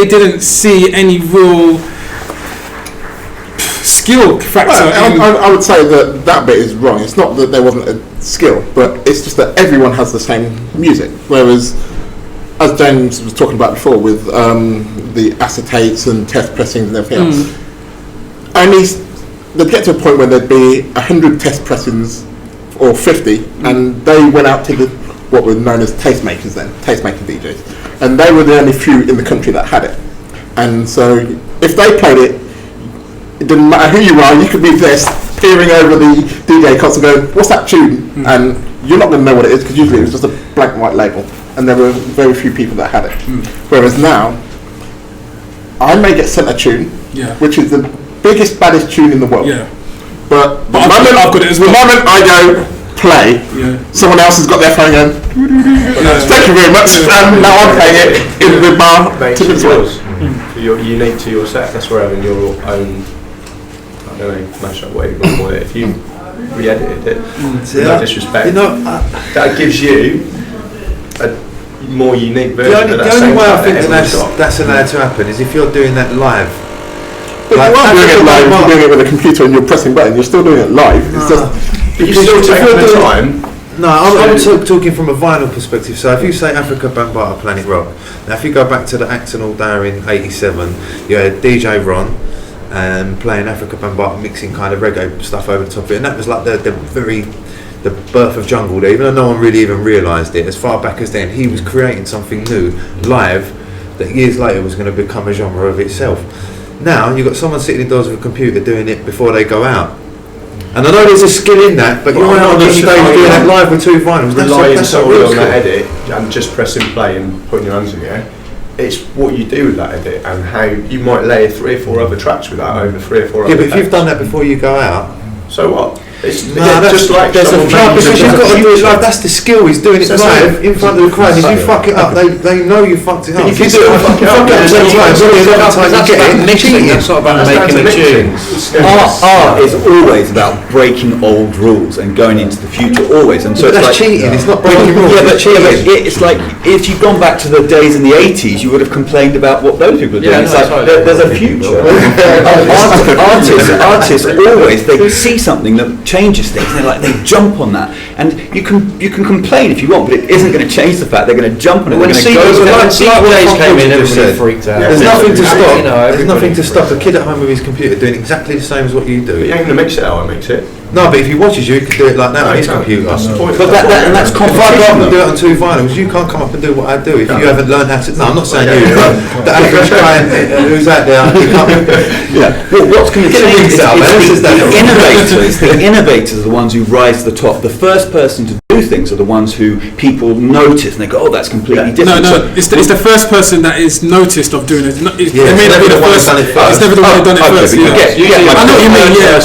didn't see any real skill factor. Well, I would say that bit is wrong. It's not that there wasn't a skill, but it's just that everyone has the same music. Whereas, as James was talking about before, with the acetates and test pressings and everything else, only they'd get to a point where there'd be 100 test pressings or 50, and they went out to what were known as tastemakers then, tastemaker DJs, and they were the only few in the country that had it. And so, if they played it, it didn't matter who you are, you could be there peering over the DJ console going, what's that tune? And you're not going to know what it is, because usually it was just a black and white label, and there were very few people that had it. Whereas now, I may get sent a tune, which is the biggest, baddest tune in the world. But the moment I go play, someone else has got their phone going, thank you very much, and now I'm playing it in the bar. You're unique to your set. That's where having your own, I don't know, mashup, whatever you call it. If you re-edited it, with no disrespect, that gives you a more unique version of that same way I track think that's allowed to happen is if you're doing that live. But you are doing it live. If you're doing it with a computer and you're pressing button, you're still doing it live. It's just, but you still take the time. No, I'm talking from a vinyl perspective. So if you say Africa Bambaataa, Planet Rock, now if you go back to the Acton All Day in '87, you had DJ Ron playing Africa Bambaataa, mixing kind of reggae stuff over the top of it, and that was like the birth of jungle there. Even though no one really even realised it, as far back as then, he was creating something new live that years later was going to become a genre of itself. Now you've got someone sitting indoors with a computer doing it before they go out. And I know there's a skill in that, but you're out on these days doing that live with 2 vinyls. Relying solely on that edit and just pressing play and putting your hands in the air. It's what you do with that edit and how you might layer 3 or 4 other tracks with that over 3 or 4 other Yeah, but if you've takes. done that before you go out, So what? It's that's just like there's a someone no, making because you've got to do it live. That's the skill. He's doing it So live in front of the crowd. If you fuck it up, they know you fucked it up. If you do it, fuck it up 10 times, only 11 times you get it. Mixing, that's not about making a tune. Art is always about breaking old rules and going into the future, always. And so But it's that's like cheating. It's not breaking rules. Yeah, but It's cheating. it's like if you've gone back to the days in the 80s, you would have complained about what those people are doing. Yeah, It's no, like totally. there's a future. Artists always, they see something that changes things, and they jump on that. And you can complain if you want, but it isn't going to change the fact they're going to jump on it. When They're going to go. CDs came in, everybody freaked out. There's nothing to stop. You know, There's nothing to everybody- stop a kid at home with his computer doing exactly the same as what you But do. you ain't going to mix it how I mix it. No, but if he watches you, he could do it like that on his computer. That's the point. But and that's If I go up and competition. do it on 2 vinyls, you can't come up and do what I do if you haven't learned how to. No, I'm not saying you, but the average guy who's out there, he can't. Well, what's going to change is out, man. This is the that. innovators. The innovators are the ones who rise to the top. The first person to do things are the ones who people notice and they go, "Oh, that's completely No, different." no, So- it's the first person that is noticed of doing it. It Yeah, may not be the never the one first. who's done it first. It's never the one who done it Okay, first. but you Yeah. get my I know what you mean. Yeah.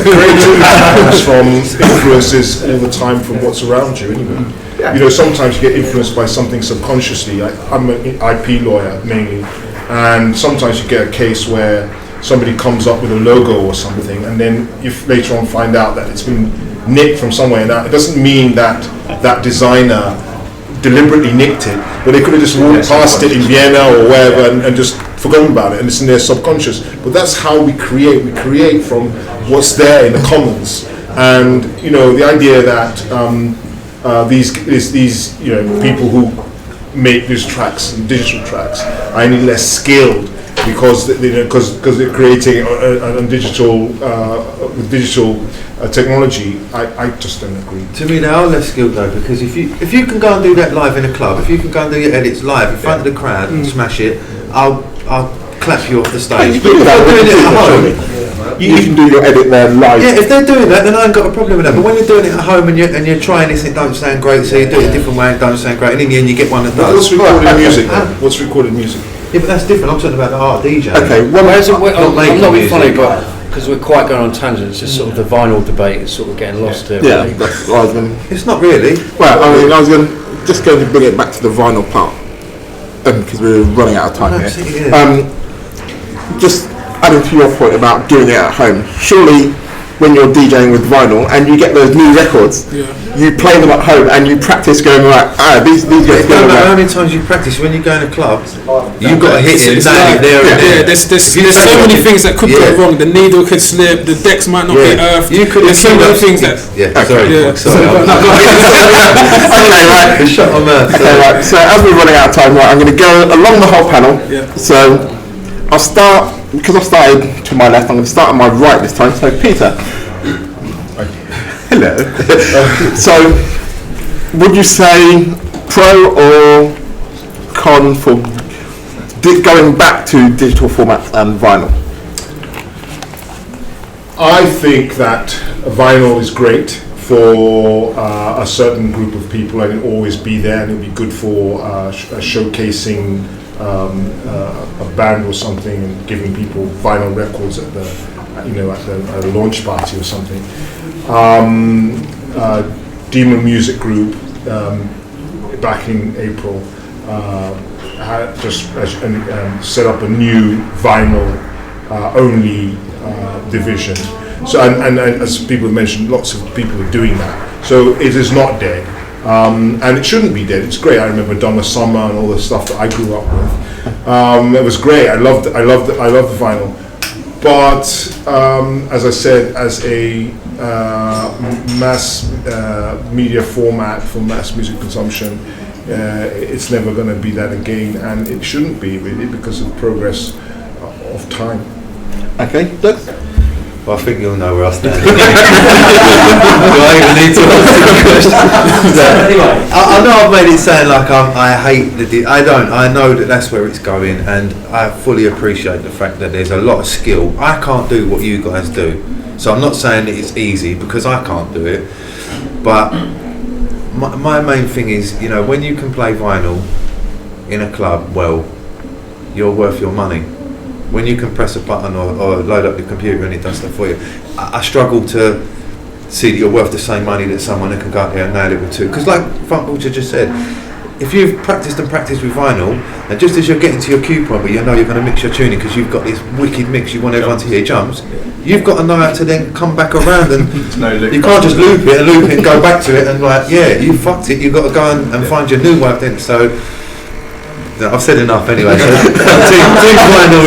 Creativity comes from influences all the time from what's around you anyway. You know, sometimes you get influenced by something subconsciously. I'm an IP lawyer mainly, and sometimes you get a case where somebody comes up with a logo or something, and then you later on find out that it's been nicked from somewhere. Now, it doesn't mean that that designer deliberately nicked it, but they could have just walked past it in Vienna or wherever and just forgotten about it, and it's in their subconscious. But that's how we create. We create from what's there in the commons. And you know, the idea that these people who make these tracks, digital tracks, are any less skilled because they're creating a digital with digital technology. I just don't agree. To me, they are less skilled though, because if you can go and do that live in a club, if you can go and do your edits live in front of the crowd and smash it, I'll clap you off the stage. But if they're doing it at home, You can do your edit there live. yeah, if they're doing that, then I ain't got a problem with that. But when you're doing it at home and you're trying this and it don't sound great, so you do it a different way and it don't sound great, and in the end you get one that does. What's recorded okay. music? What's recorded music? Yeah, but that's different. I'm talking about the art DJ. Okay, I'm Not making not being music. funny, but because we're quite going on tangents, it's just sort of the vinyl debate is sort of getting lost here. yeah, really. that's what I was going. It's not really. Well, I was just going to bring it back to the vinyl part, because we're running out of time No, here. see, yeah. Just adding to your point about doing it at home. Surely, when you're DJing with vinyl and you get those new records, you play them at home and you practice going like, these guys It don't go matter how well. many times you practice. When you go in a club, you've got to hit it exactly there and there. There's so many things that could go wrong. The needle could slip. The decks might not be earthed. You could. There's so many things that. Yeah. Okay. Yeah. Sorry. Okay, right. Shut my mouth. Okay, right. So as we're running out of time, right, I'm going to go along the whole panel. Yeah. So I'll start, because I've started to my left, I'm going to start on my right this time. So Peter. Hello. So, would you say pro or con for going back to digital formats and vinyl? I think that vinyl is great for a certain group of people, and it'll always be there, and it'll be good for showcasing a band or something and giving people vinyl records at the launch party or something. Demon Music Group back in April had just set up a new vinyl only division. So and as people mentioned, lots of people are doing that. So it is not dead, and it shouldn't be dead. It's great. I remember Donna Summer and all the stuff that I grew up with. It was great. I loved the vinyl. But as I said, as a mass media format for mass music consumption, it's never going to be that again, and it shouldn't be really because of progress of time. Okay, Doug? But I think you'll know where I stand. Do I even need to ask the question? Anyway, I know I've made it sound like I hate I don't. I know that that's where it's going, and I fully appreciate the fact that there's a lot of skill. I can't do what you guys do, so I'm not saying that it's easy because I can't do it. But my main thing is, you know, when you can play vinyl in a club, well, you're worth your money. When you can press a button or load up the computer and it does stuff for you, I struggle to see that you're worth the same money that someone who can go out there and nail it with two. Because like Funk Butcher just said, if you've practiced with vinyl, and just as you're getting to your cue point where you know you're going to mix your tuning because you've got this wicked mix, you want everyone to hear jumps, you've got to know how to then come back around, and you can't just loop it and go back to it and like, yeah, you fucked it, you've got to go and find your new way of doing it. So I've said enough anyway. So team vinyl,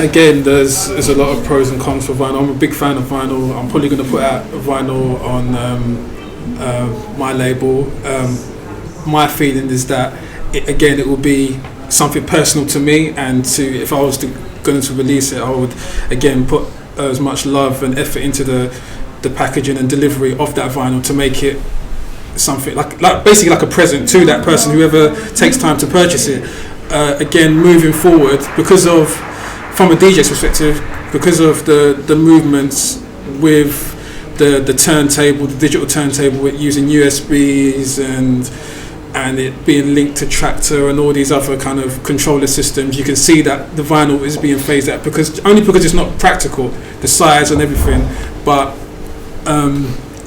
Again, there's a lot of pros and cons for vinyl. I'm a big fan of vinyl. I'm probably going to put out vinyl on my label. My feeling is that it will be something personal to me, and if I was going to release it, I would again put as much love and effort into the packaging and delivery of that vinyl to make it something like basically like a present to that person, whoever takes time to purchase it. Again, moving forward, from a DJ's perspective, because of the movements with the turntable, the digital turntable, with using USBs and it being linked to Tractor and all these other kind of controller systems, you can see that the vinyl is being phased out because it's not practical, the size and everything. But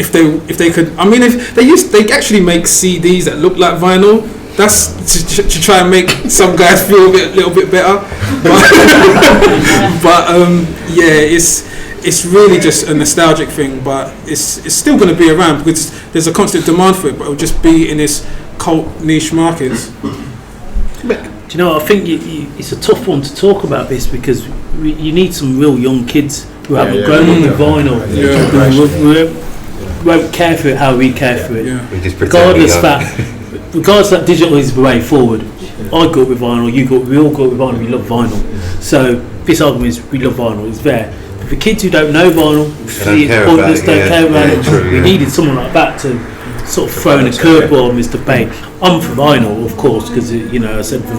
if they could, I mean, if they actually make CDs that look like vinyl. That's to try and make some guys feel a little bit better. But yeah, it's really just a nostalgic thing. But it's still going to be around because there's a constant demand for it. But it'll just be in this cult niche markets. Do you know what? I think it's a tough one to talk about this because you need some real young kids who haven't grown up with vinyl, who won't care for it how we care for it. We just Regardless that digital is the way forward. I grew up with vinyl, we all grew up with vinyl, we love vinyl. So this argument is we love vinyl, it's there. But for kids who don't know vinyl, see it's pointless, don't care about it, we needed someone like that to sort of throw in a curveball on this debate. I'm for vinyl, of course, because I said the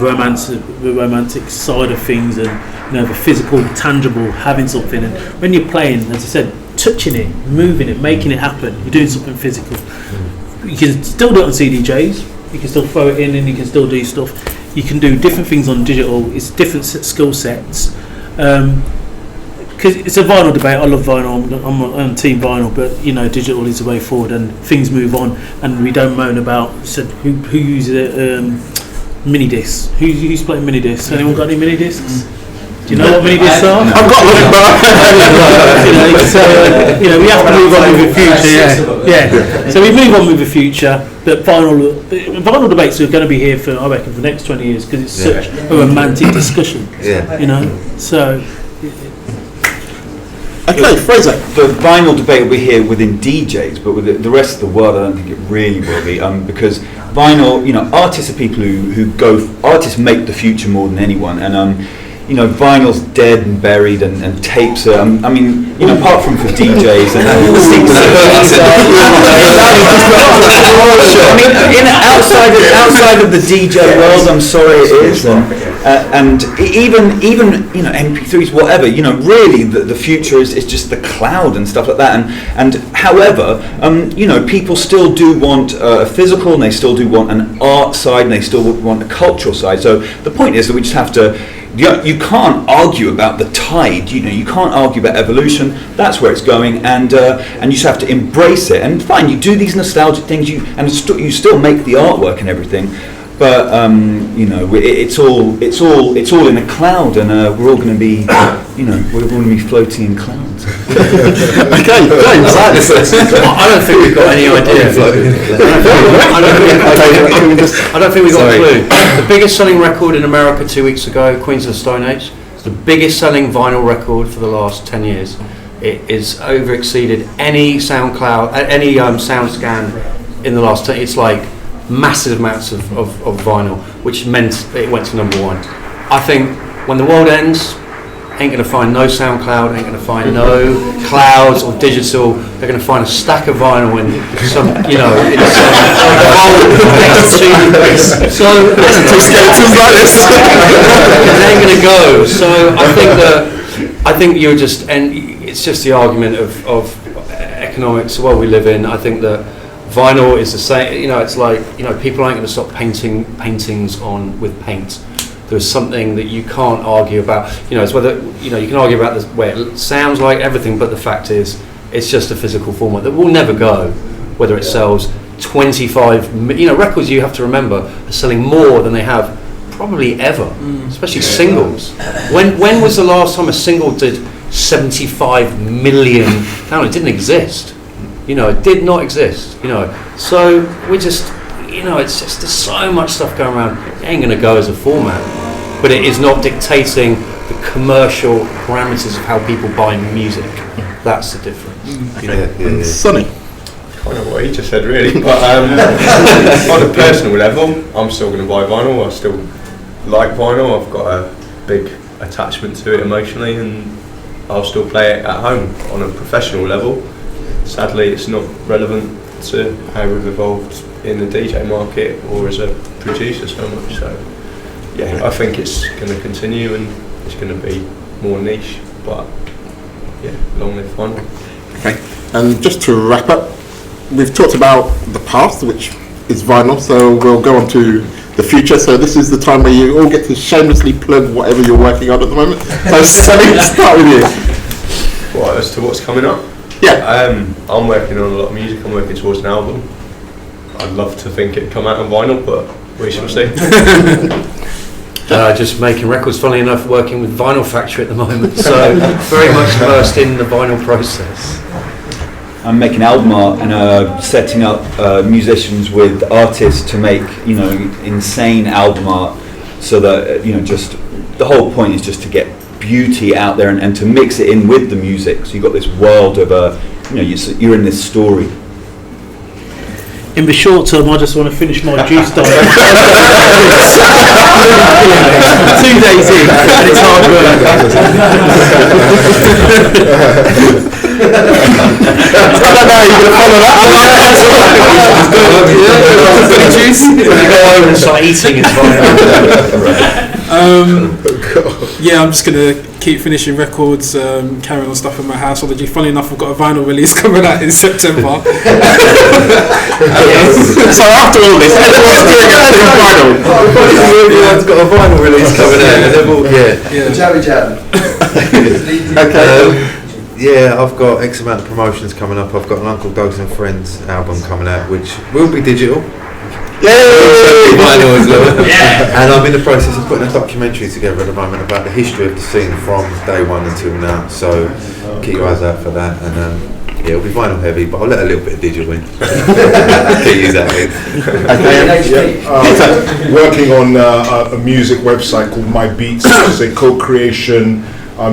romantic side of things, and the physical, tangible, having something. And when you're playing, as I said, touching it, moving it, making it happen, you're doing something physical. You can still do it on CDJs. You can still throw it in and you can still do stuff. You can do different things on digital. It's different skill sets. Because it's a vinyl debate. I love vinyl. I'm on team vinyl, but digital is the way forward, and things move on. And we don't moan about who uses it. Mini discs. Who's playing mini discs? Anyone got any mini discs? Do you know what mini discs are? I've got we have to move on with the future. Yeah. So we move on with the future, but vinyl debates are going to be here for, I reckon, for the next 20 years because it's such a romantic discussion. So. Okay, Fraser. The vinyl debate will be here within DJs, but with the rest of the world, I don't think it really will be, because vinyl, artists are people artists make the future more than anyone, and vinyl's dead and buried, and tapes are, apart from for DJs and outside of the DJ world, I'm sorry it is, and even MP3s, whatever, really the future is just the cloud and stuff like that, and however, people still do want a physical, and they still do want an art side, and they still want a cultural side. So the point is that we just have to. You can't argue about the tide. You can't argue about evolution. That's where it's going, and you just have to embrace it. And fine, you do these nostalgic things. You still make the artwork and everything, but it's all in a cloud, and we're all going to be, we're going to be floating in clouds. Okay, James. I don't think we've got any idea. I don't think we've got a clue. The biggest selling record in America 2 weeks ago, Queens of the Stone Age, is the biggest selling vinyl record for the last 10 years. It is over exceeded any SoundCloud, any SoundScan in the last 10. It's like massive amounts of vinyl, which meant it went to number one. I think when the world ends ain't going to find no SoundCloud, ain't going to find no clouds or digital. They're going to find a stack of vinyl in some, in some so it ain't going to go. So I think you're just, and it's just the argument of economics, the world we live in. I think that vinyl is the same. It's like people aren't going to stop painting paintings with paint. There's something that you can't argue about. It's whether you can argue about the way it sounds like everything, but the fact is, it's just a physical format that will never go. Whether it sells 25, records, you have to remember, are selling more than they have probably ever, especially singles. When was the last time a single did 75 million? No, it didn't exist. It did not exist. So we just, it's just there's so much stuff going around. It ain't going to go as a format, but it is not dictating the commercial parameters of how people buy music. That's the difference. Sonny. Kind of what he just said, really. But on a personal level, I'm still going to buy vinyl. I still like vinyl. I've got a big attachment to it emotionally, and I'll still play it at home. On a professional level, sadly, it's not relevant to how we've evolved in the DJ market or as a producer so much. So, yeah, I think it's going to continue and it's going to be more niche. But yeah, long live vinyl. Okay, and just to wrap up, we've talked about the past, which is vinyl, so we'll go on to the future. So this is the time where you all get to shamelessly plug whatever you're working on at the moment. So Sonny, start with you. What, as to what's coming up? Yeah. I'm working on a lot of music. I'm working towards an album. I'd love to think it'd come out on vinyl, but we shall see. Just making records, funnily enough, working with Vinyl Factory at the moment, so very much immersed in the vinyl process. I'm making album art and setting up musicians with artists to make insane album art, so that just the whole point is just to get beauty out there and to mix it in with the music. So you've got this world of you're in this story. In the short term, I just want to finish my juice diet. 2 days in, and it's hard work. I don't know, you're going to follow that? Juice? You go over and start eating, it's fine. Yeah, I'm just going to keep finishing records, carrying on stuff in my houseology. Funny enough, I've got a vinyl release coming out in September. So after all this, everyone's doing vinyl. Everyone's got a vinyl release coming out. Jammy Jam. Okay. Yeah, I've got X amount of promotions coming up. I've got an Uncle Doug's and Friends album coming out, which will be digital. Yay! Vinyl as well. And I'm in the process of putting a documentary together at the moment about the history of the scene from day one until now. So keep your eyes out for that. And it'll be vinyl heavy, but I'll let a little bit of digital in. Can't use that in. Working on a music website called My Beats, which is a co-creation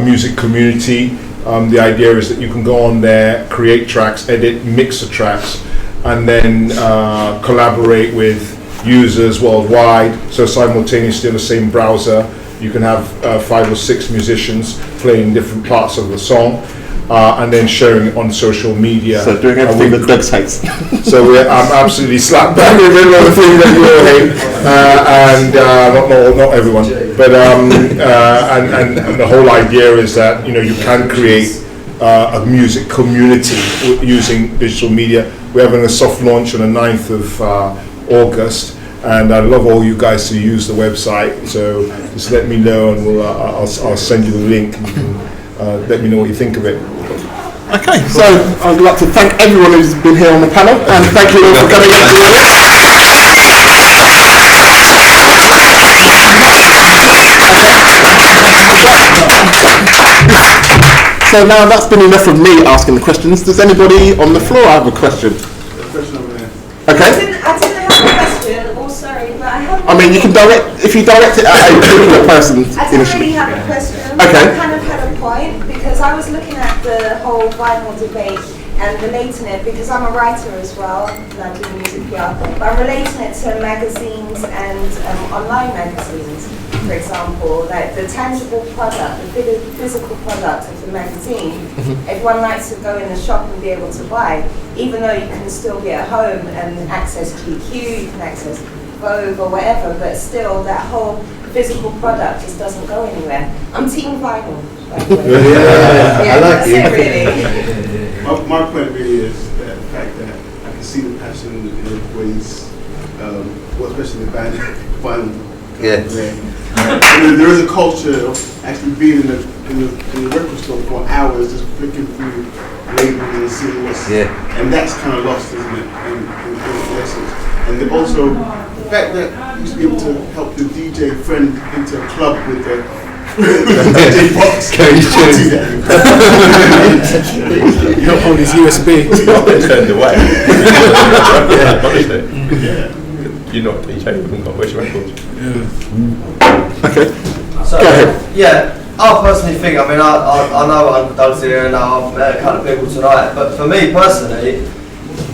music community. The idea is that you can go on there, create tracks, edit, mix the tracks, and then collaborate with users worldwide. So simultaneously on the same browser, you can have 5 or 6 musicians playing different parts of the song, and then sharing it on social media. So doing everything that Doug hates. So I'm absolutely slap bang in the middle of the thing that you all hate, and not everyone, but and the whole idea is that you can create a music community using digital media. We're having a soft launch on the 9th of August, and I'd love all you guys to use the website. So just let me know, and I'll send you the link. And you can let me know what you think of it. Okay, so I'd like to thank everyone who's been here on the panel, and thank you all for coming in. So now that's been enough of me asking the questions. Does anybody on the floor have a question? Okay. I didn't have a question. Oh, sorry, but I have. I mean, you can if you direct it at a particular person I didn't initially. really have a question. Okay. I kind of had a point because I was looking at the whole vinyl debate and relating it, because I'm a writer as well, and I do music PR, but I'm relating it to magazines and online magazines. for example, like the tangible product, the physical product of the magazine, everyone likes to go in the shop and be able to buy, even though you can still be at home and access GQ, you can access Vogue or whatever, but still that whole physical product just doesn't go anywhere. I'm team vinyl, by the way. I like that's you. it really. My point really is that the fact that I can see the passion in the ways, well, especially the band, vinyl. Yeah. There is a culture of actually being in the record store for hours, just flicking through labels and seeing what's, and that's kind of lost, isn't it? In essence. And then also the fact that you used to be able to help the DJ friend into a club with the DJ box. You don't hold his USB. Turned away. You're not DJ, you haven't got which records. Okay. So, I personally think, I mean, I know Doug's here and I've met a couple of people tonight, but for me personally,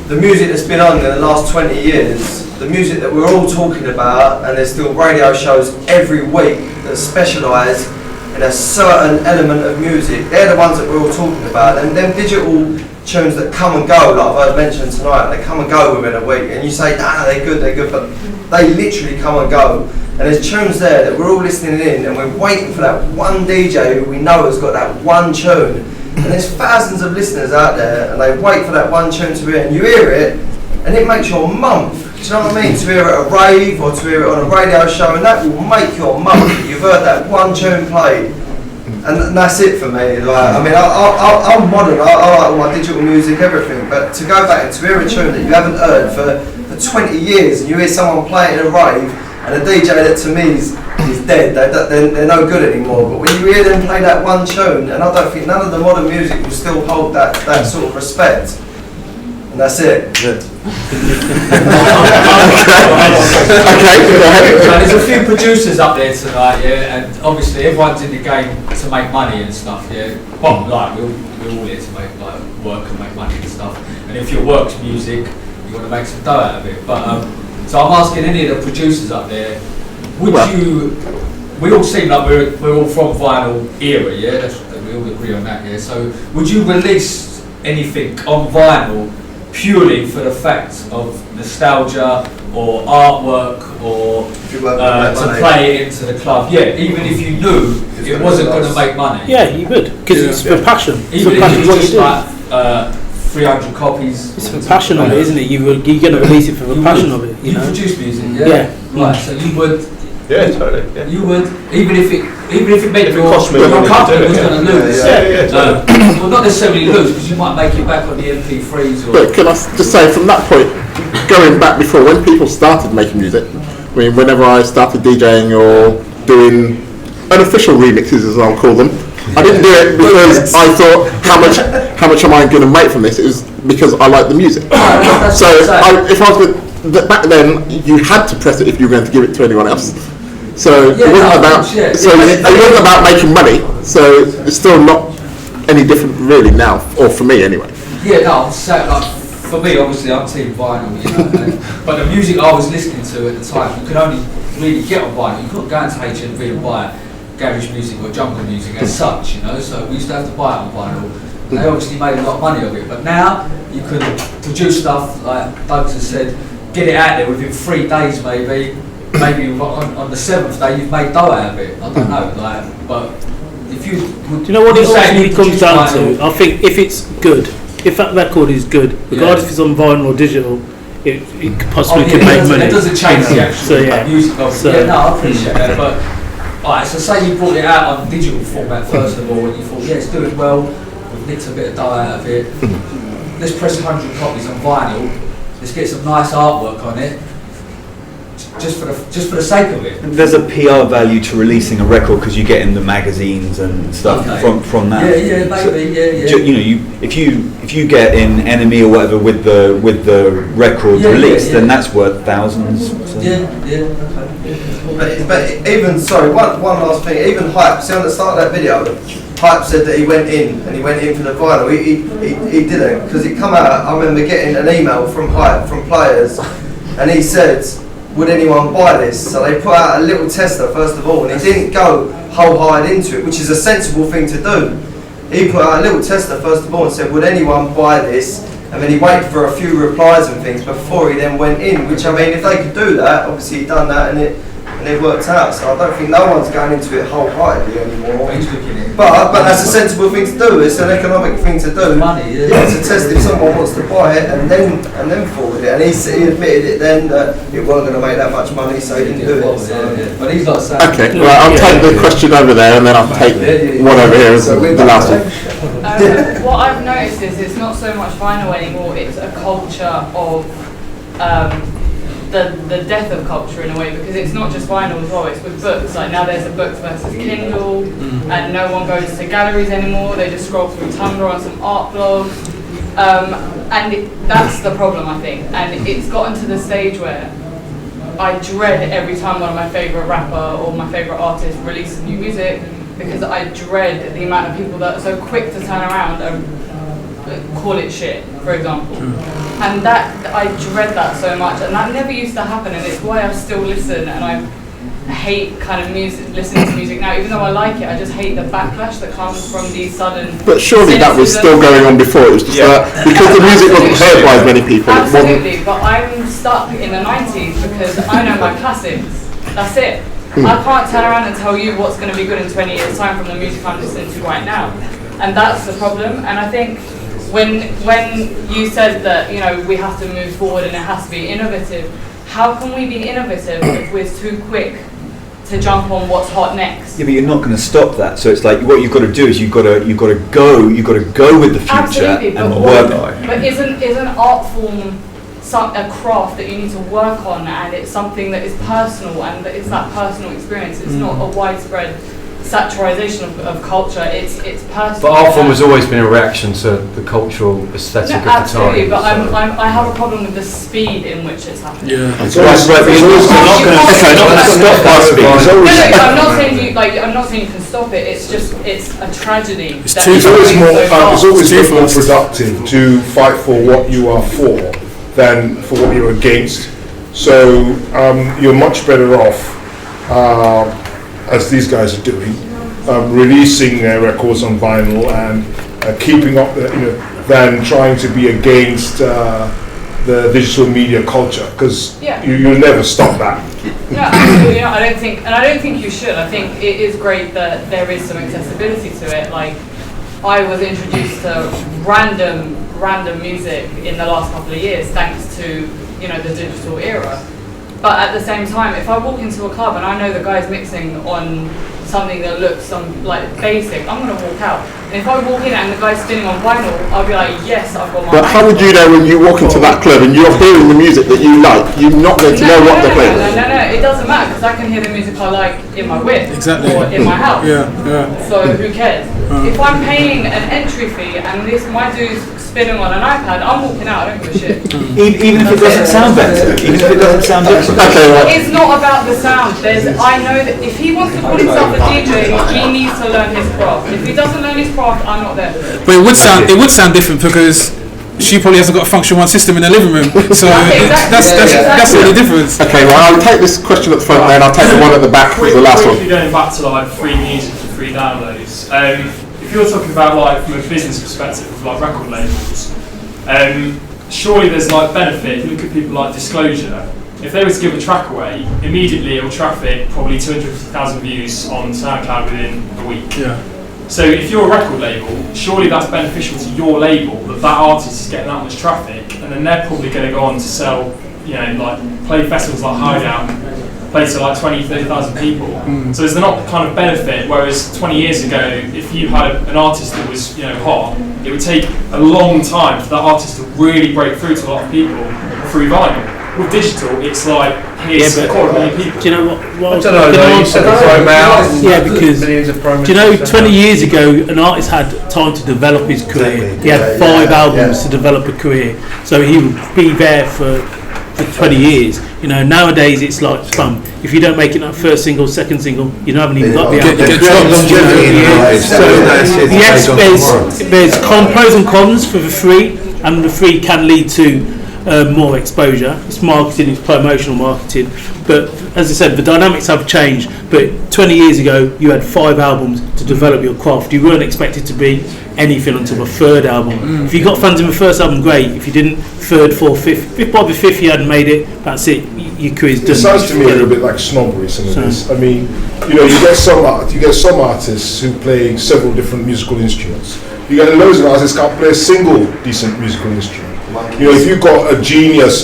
the music that's been on in the last 20 years, the music that we're all talking about, and there's still radio shows every week that specialise in a certain element of music, they're the ones that we're all talking about. And them digital tunes that come and go, like I've mentioned tonight, they come and go within a week, and you say, they're good, but they literally come and go. And there's tunes there that we're all listening in, and we're waiting for that one DJ who we know has got that one tune. And there's thousands of listeners out there, and they wait for that one tune to hear, and you hear it, and it makes your month. Do you know what I mean? To hear it at a rave or to hear it on a radio show, and that will make your month. You've heard that one tune played, and that's it for me. Like, I mean, I'm modern. I like all my digital music, everything. But to go back and to hear a tune that you haven't heard for 20 years, and you hear someone play it in a rave, and a DJ that to me is dead, they're no good anymore. But when you hear them play that one tune, and I don't think none of the modern music will still hold that sort of respect. And that's it. Okay, go ahead. There's a few producers up there tonight, and obviously everyone's in the game to make money and stuff, Bottom line, we're all here to make work and make money and stuff. And if your work's music, you want to make some dough out of it. But so I'm asking any of the producers up there, we all seem like we're all from vinyl era, we all agree on that, So would you release anything on vinyl purely for the fact of nostalgia or artwork or to play it into the club? Even if you knew it wasn't going to make money. Yeah, you would, because it's for passion. Even if it was just like 300 copies. It's for passion of it, isn't it? You're going to release it for the passion of it. You produce music, Right, so you would. Yeah, totally. Yeah. You would, even if it meant your company was going to lose. Well, not necessarily lose, because you might make it back on the MP3s. But can I just say, from that point, going back before, when people started making music, I mean, whenever I started DJing or doing unofficial remixes, as I'll call them, I didn't do it because I thought, how much am I going to make from this? It was because I like the music. So if I was with, back then, you had to press it if you were going to give it to anyone else. So it wasn't about it wasn't about making money. So it's still not any different really now, or for me anyway. I'm saying, like, for me, obviously, I'm team vinyl, but the music I was listening to at the time, you could only really get on vinyl. You couldn't go into HMV and buy garage music or jungle music as such, So we used to have to buy it on vinyl. They obviously made a lot of money of it, but now you can produce stuff like Doug has said, get it out there within 3 days, maybe on the 7th day you've made dough out of it. I don't know, but if you do you know what it ultimately comes down to? I think if it's good, if that record is good, regardless if it's on vinyl or digital, it possibly could make money. It doesn't change the actual music of it. I appreciate that, but alright, so say you brought it out on digital format first of all, and you thought, it's doing well, we've nicked a bit of dough out of it, let's press 100 copies on vinyl, let's get some nice artwork on it, just for the sake of it. There's a PR value to releasing a record because you get in the magazines and stuff from that. If you get in Enemy or whatever with the record released, then that's worth thousands. So. But even one last thing. Even Hype. See on the start of that video, Hype said that he went in for the vinyl. He didn't, because it come out. I remember getting an email from Hype from players, and he said, would anyone buy this? So they put out a little tester first of all, and he didn't go wholehearted into it, which is a sensible thing to do. He put out a little tester first of all and said, would anyone buy this? And then he waited for a few replies and things before he then went in, which I mean, if they could do that, obviously he'd done that and it worked out. So I don't think no one's going into it wholeheartedly anymore. But that's a sensible thing to do. It's an economic thing to do. Money, yeah, to test if someone wants to buy it and then forward it. And he admitted it then that it wasn't going to make that much money, so he didn't do it. So. But he's like saying. Okay, right, I'll take the question over there, and then I'll take one over here as the last one. What I've noticed is it's not so much vinyl anymore, it's a culture of the death of culture in a way, because it's not just vinyl as well, it's with books. Like now there's a books versus Kindle, and no one goes to galleries anymore, they just scroll through Tumblr on some art blogs. That's the problem, I think. And it's gotten to the stage where I dread every time one of my favourite rapper or my favourite artist releases new music, because I dread the amount of people that are so quick to turn around and call it shit, for example. And that, I dread that so much, and that never used to happen, and it's why I still listen, and I hate kind of music, listening to music now, even though I like it, I just hate the backlash that comes from these sudden... But surely that was still going on before, it was just because the music wasn't heard by as many people. Absolutely, but I'm stuck in the 90s because I know my classics, that's it. I can't turn around and tell you what's going to be good in 20 years' time from the music I'm listening to right now. And that's the problem. And I think when you said that, you know, we have to move forward and it has to be innovative, how can we be innovative if we're too quick to jump on what's hot next? Yeah, but you're not going to stop that. So it's like what you've got to do is you've got to go with the future. Absolutely, and work on it. But isn't art form a craft that you need to work on, and it's something that is personal, and it's that personal experience. It's not a widespread saturation of culture. It's personal. But art form has always been a reaction to the cultural aesthetic of the time. Absolutely, but I have a problem with the speed in which it's happening. Yeah, I'm not saying you can stop it. It's just it's a tragedy. It's always more productive to fight for what you are for than for what you're against. So you're much better off, as these guys are doing, releasing their records on vinyl and keeping up, than trying to be against the digital media culture, because you'll never stop that. No, absolutely not. I don't think you should. I think it is great that there is some accessibility to it. Like, I was introduced to random music in the last couple of years thanks to, the digital era. But at the same time, if I walk into a club and I know the guy's mixing on something that looks basic, I'm going to walk out. And if I walk in and the guy's spinning on vinyl, I'll be like, yes, I've got my... But how would you know when you walk into that club and you're hearing the music that you like? You're not going to know what they're playing. No, it doesn't matter, because I can hear the music I like in my whip or in my house. So who cares? If I'm paying an entry fee and my dude's spinning on an iPad, I'm walking out, I don't give a shit. Even if it doesn't sound better. It's not about the sound. I know that if he wants to call himself a DJ, he needs to learn his craft. If he doesn't learn his craft, I'm not there. But it would sound different, because she probably hasn't got a Function One system in her living room. So that's the only difference. Okay, well, I'll take this question at the front, and I'll take the one at the back for the last one. Going back to free music and free downloads. If you're talking about from a business perspective of record labels, surely there's benefit. If you look at people like Disclosure, if they were to give a track away, immediately it will traffic probably 250,000 views on SoundCloud within a week. Yeah. So if you're a record label, surely that's beneficial to your label, that artist is getting that much traffic, and then they're probably going to go on to sell, play festivals like Hideout, play to 20, 30,000 people. So there's not the kind of benefit, whereas 20 years ago, if you had an artist that was hot, it would take a long time for that artist to really break through to a lot of people through vinyl. With digital, it's here's a quarter million people. Do you know what I don't know, though, you said the promo out. Yeah, because millions of promos. do you know 20 years ago an artist had time to develop his career. He had 5 albums to develop a career, so he would be there for 20 years. Nowadays it's if you don't make it that first single, second single, you haven't even got the album. So yes, there's pros and cons for the free, and the free can lead to more exposure. It's marketing, it's promotional marketing. But as I said, the dynamics have changed. But 20 years ago, you had 5 albums to develop your craft. You weren't expected to be anything until the 3rd album. If you got fans in the first album, great. If you didn't, 3rd, 4th, 5th. If by the 5th you hadn't made it, that's it. Your career's done. It sounds to me a little bit like snobbery, some of this. I mean, you get some artists who play several different musical instruments. You get loads of artists can't play a single decent musical instrument. If you've got a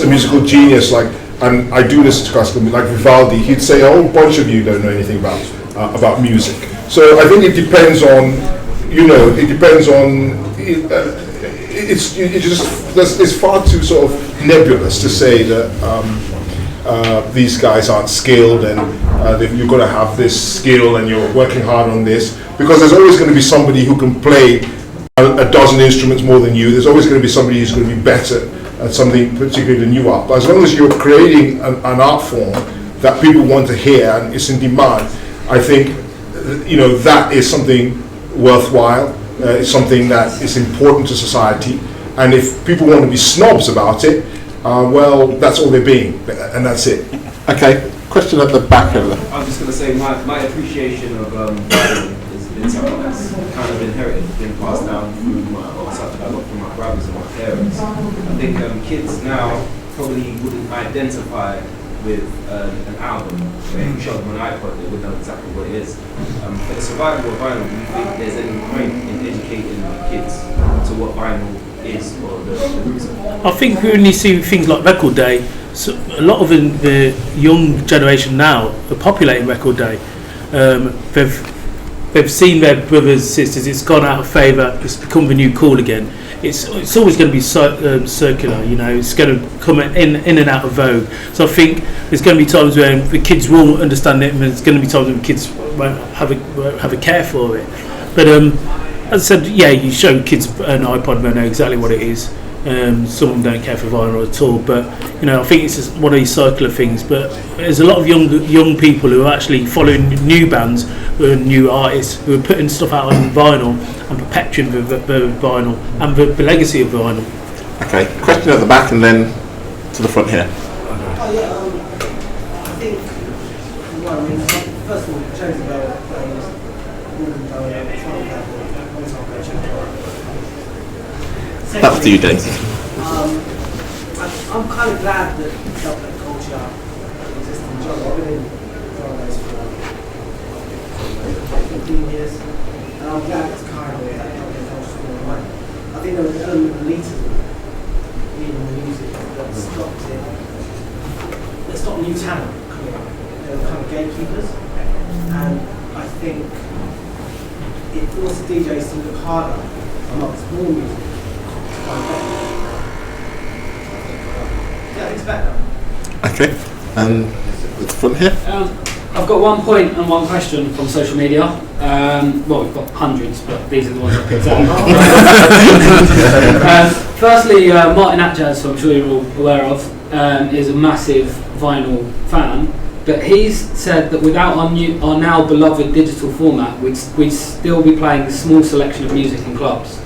musical genius and I do listen to classical music, like Vivaldi, he'd say a whole bunch of you don't know anything about music. So I think it depends on, it's far too sort of nebulous to say that these guys aren't skilled and you've got to have this skill and you're working hard on this, because there's always going to be somebody who can play a dozen instruments more than you. There's always going to be somebody who's going to be better at something particularly than you are. But as long as you're creating an art form that people want to hear and it's in demand, I think that is something worthwhile. It's something that is important to society. And if people want to be snobs about it, well, that's all they're being, and that's it. Okay, question at the back over there. I was just going to say my appreciation of violin has been something that's kind of inherited, been passed down through something I got from my brothers and my parents. I think kids now probably wouldn't identify with an album. If you show them an iPod, they would know exactly what it is. For the survival of vinyl, do you think there's any point in educating kids to what vinyl is or the roots of it? I think when you see things like Record Day, so a lot of the young generation now are populating Record Day. They've seen their brothers, sisters. It's gone out of favour. It's become the new cool again. It's always going to be circular. It's going to come in and out of vogue. So I think there's going to be times when the kids will understand it, and there's going to be times when the kids won't have a care for it. But as I said, you show kids an iPod, they know exactly what it is. Some of them don't care for vinyl at all, but I think it's just one of these circular things. But there's a lot of young people who are actually following new bands, who are new artists, who are putting stuff out on vinyl and perpetuating the vinyl and the legacy of vinyl. Okay, question at the back and then to the front here. I think, first of all, James about That's to you, James. I'm kind of glad that Soundplate culture exists in John. I've been in Paradise for 15 years, and I'm glad it's kind of that Soundplate culture is going away. I think there was an element of elitism in the music that stopped it. That stopped new talent coming up. They were kind of gatekeepers, and I think it forced DJs to look harder amongst more music. Yeah, it's better. Okay, and at the front here. I've got one point and one question from social media. Well, we've got hundreds, but these are the ones I picked out. Firstly, Martin Atjaz, who I'm sure you're all aware of, is a massive vinyl fan. But he's said that without our now beloved digital format, we'd still be playing a small selection of music in clubs.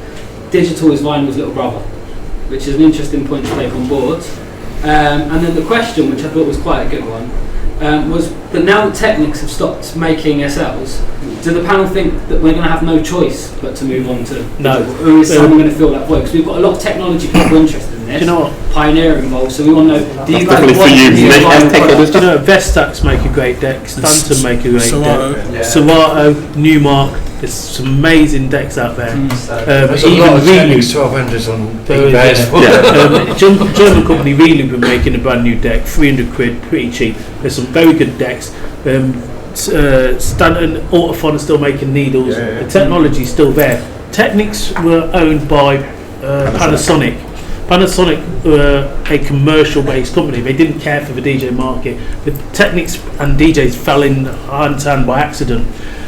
Digital is vinyl's little brother, which is an interesting point to take on board. And then the question, which I thought was quite a good one, was that now that Technics have stopped making SLs, do the panel think that we're going to have no choice but to move on to digital? Or is someone going to fill that void? Because we've got a lot of technology people interested in this. Do you know what? Pioneer involved, so we want to know, do you guys Do you know Vestax make a great deck, Stanton make a great deck, Serato, Newmark, there's some amazing decks out there. There's a lot of Technics 1200s on eBay. German company Reloop are making a brand new deck, 300 quid, pretty cheap. There's some very good decks. Stanton, Autofon are still making needles. The technology's still there. Technics were owned by Panasonic. Panasonic were a commercial-based company. They didn't care for the DJ market. The Technics and DJs fell in hand to hand by accident.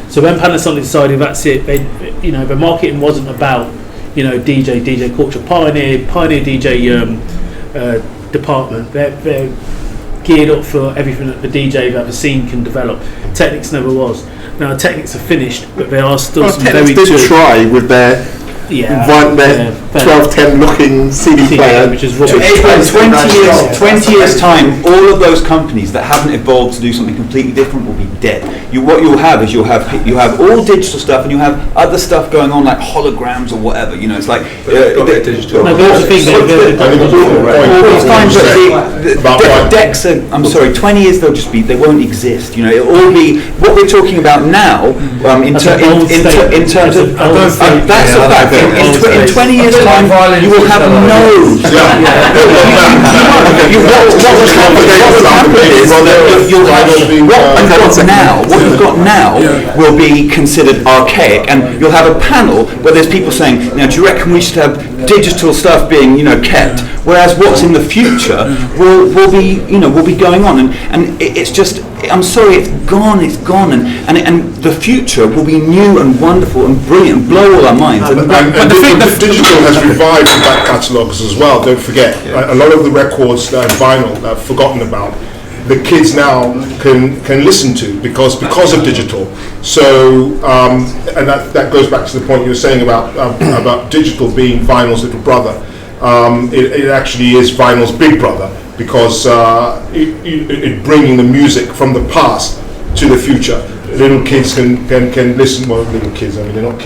So when Panasonic decided that's it, the marketing wasn't about DJ culture. Pioneer DJ department. They're geared up for everything that the DJ that the scene can develop. Technics never was. Now Technics are finished, but they are still some very Technics did try with their their 1210 looking CD player, which is So in 20 years time, all of those companies that haven't evolved to do something completely different will be dead. What you'll have is you'll have all digital stuff, and you have other stuff going on like holograms or whatever. You know, it's like digital. it's fine, but the decks are. I'm sorry, 20 years they won't exist. You know, it'll all be what we're talking about now. In terms of that's a fact. In 20 years time, you will have no. What you've got now will be considered archaic, and you'll have a panel where there's people saying, "Now, do you reckon we should have digital stuff being, kept?" Whereas what's in the future will be going on, and it's just. I'm sorry, it's gone, and the future will be new and wonderful and brilliant and blow all our minds. And digital has revived the back catalogues as well, don't forget. A lot of the records that are vinyl that are forgotten about, the kids now can listen to because of digital. So, and that goes back to the point you were saying about digital being vinyl's little brother. It actually is vinyl's big brother, because it bringing the music from the past to the future. Little kids can listen. Well, little kids. I mean, they're not kids.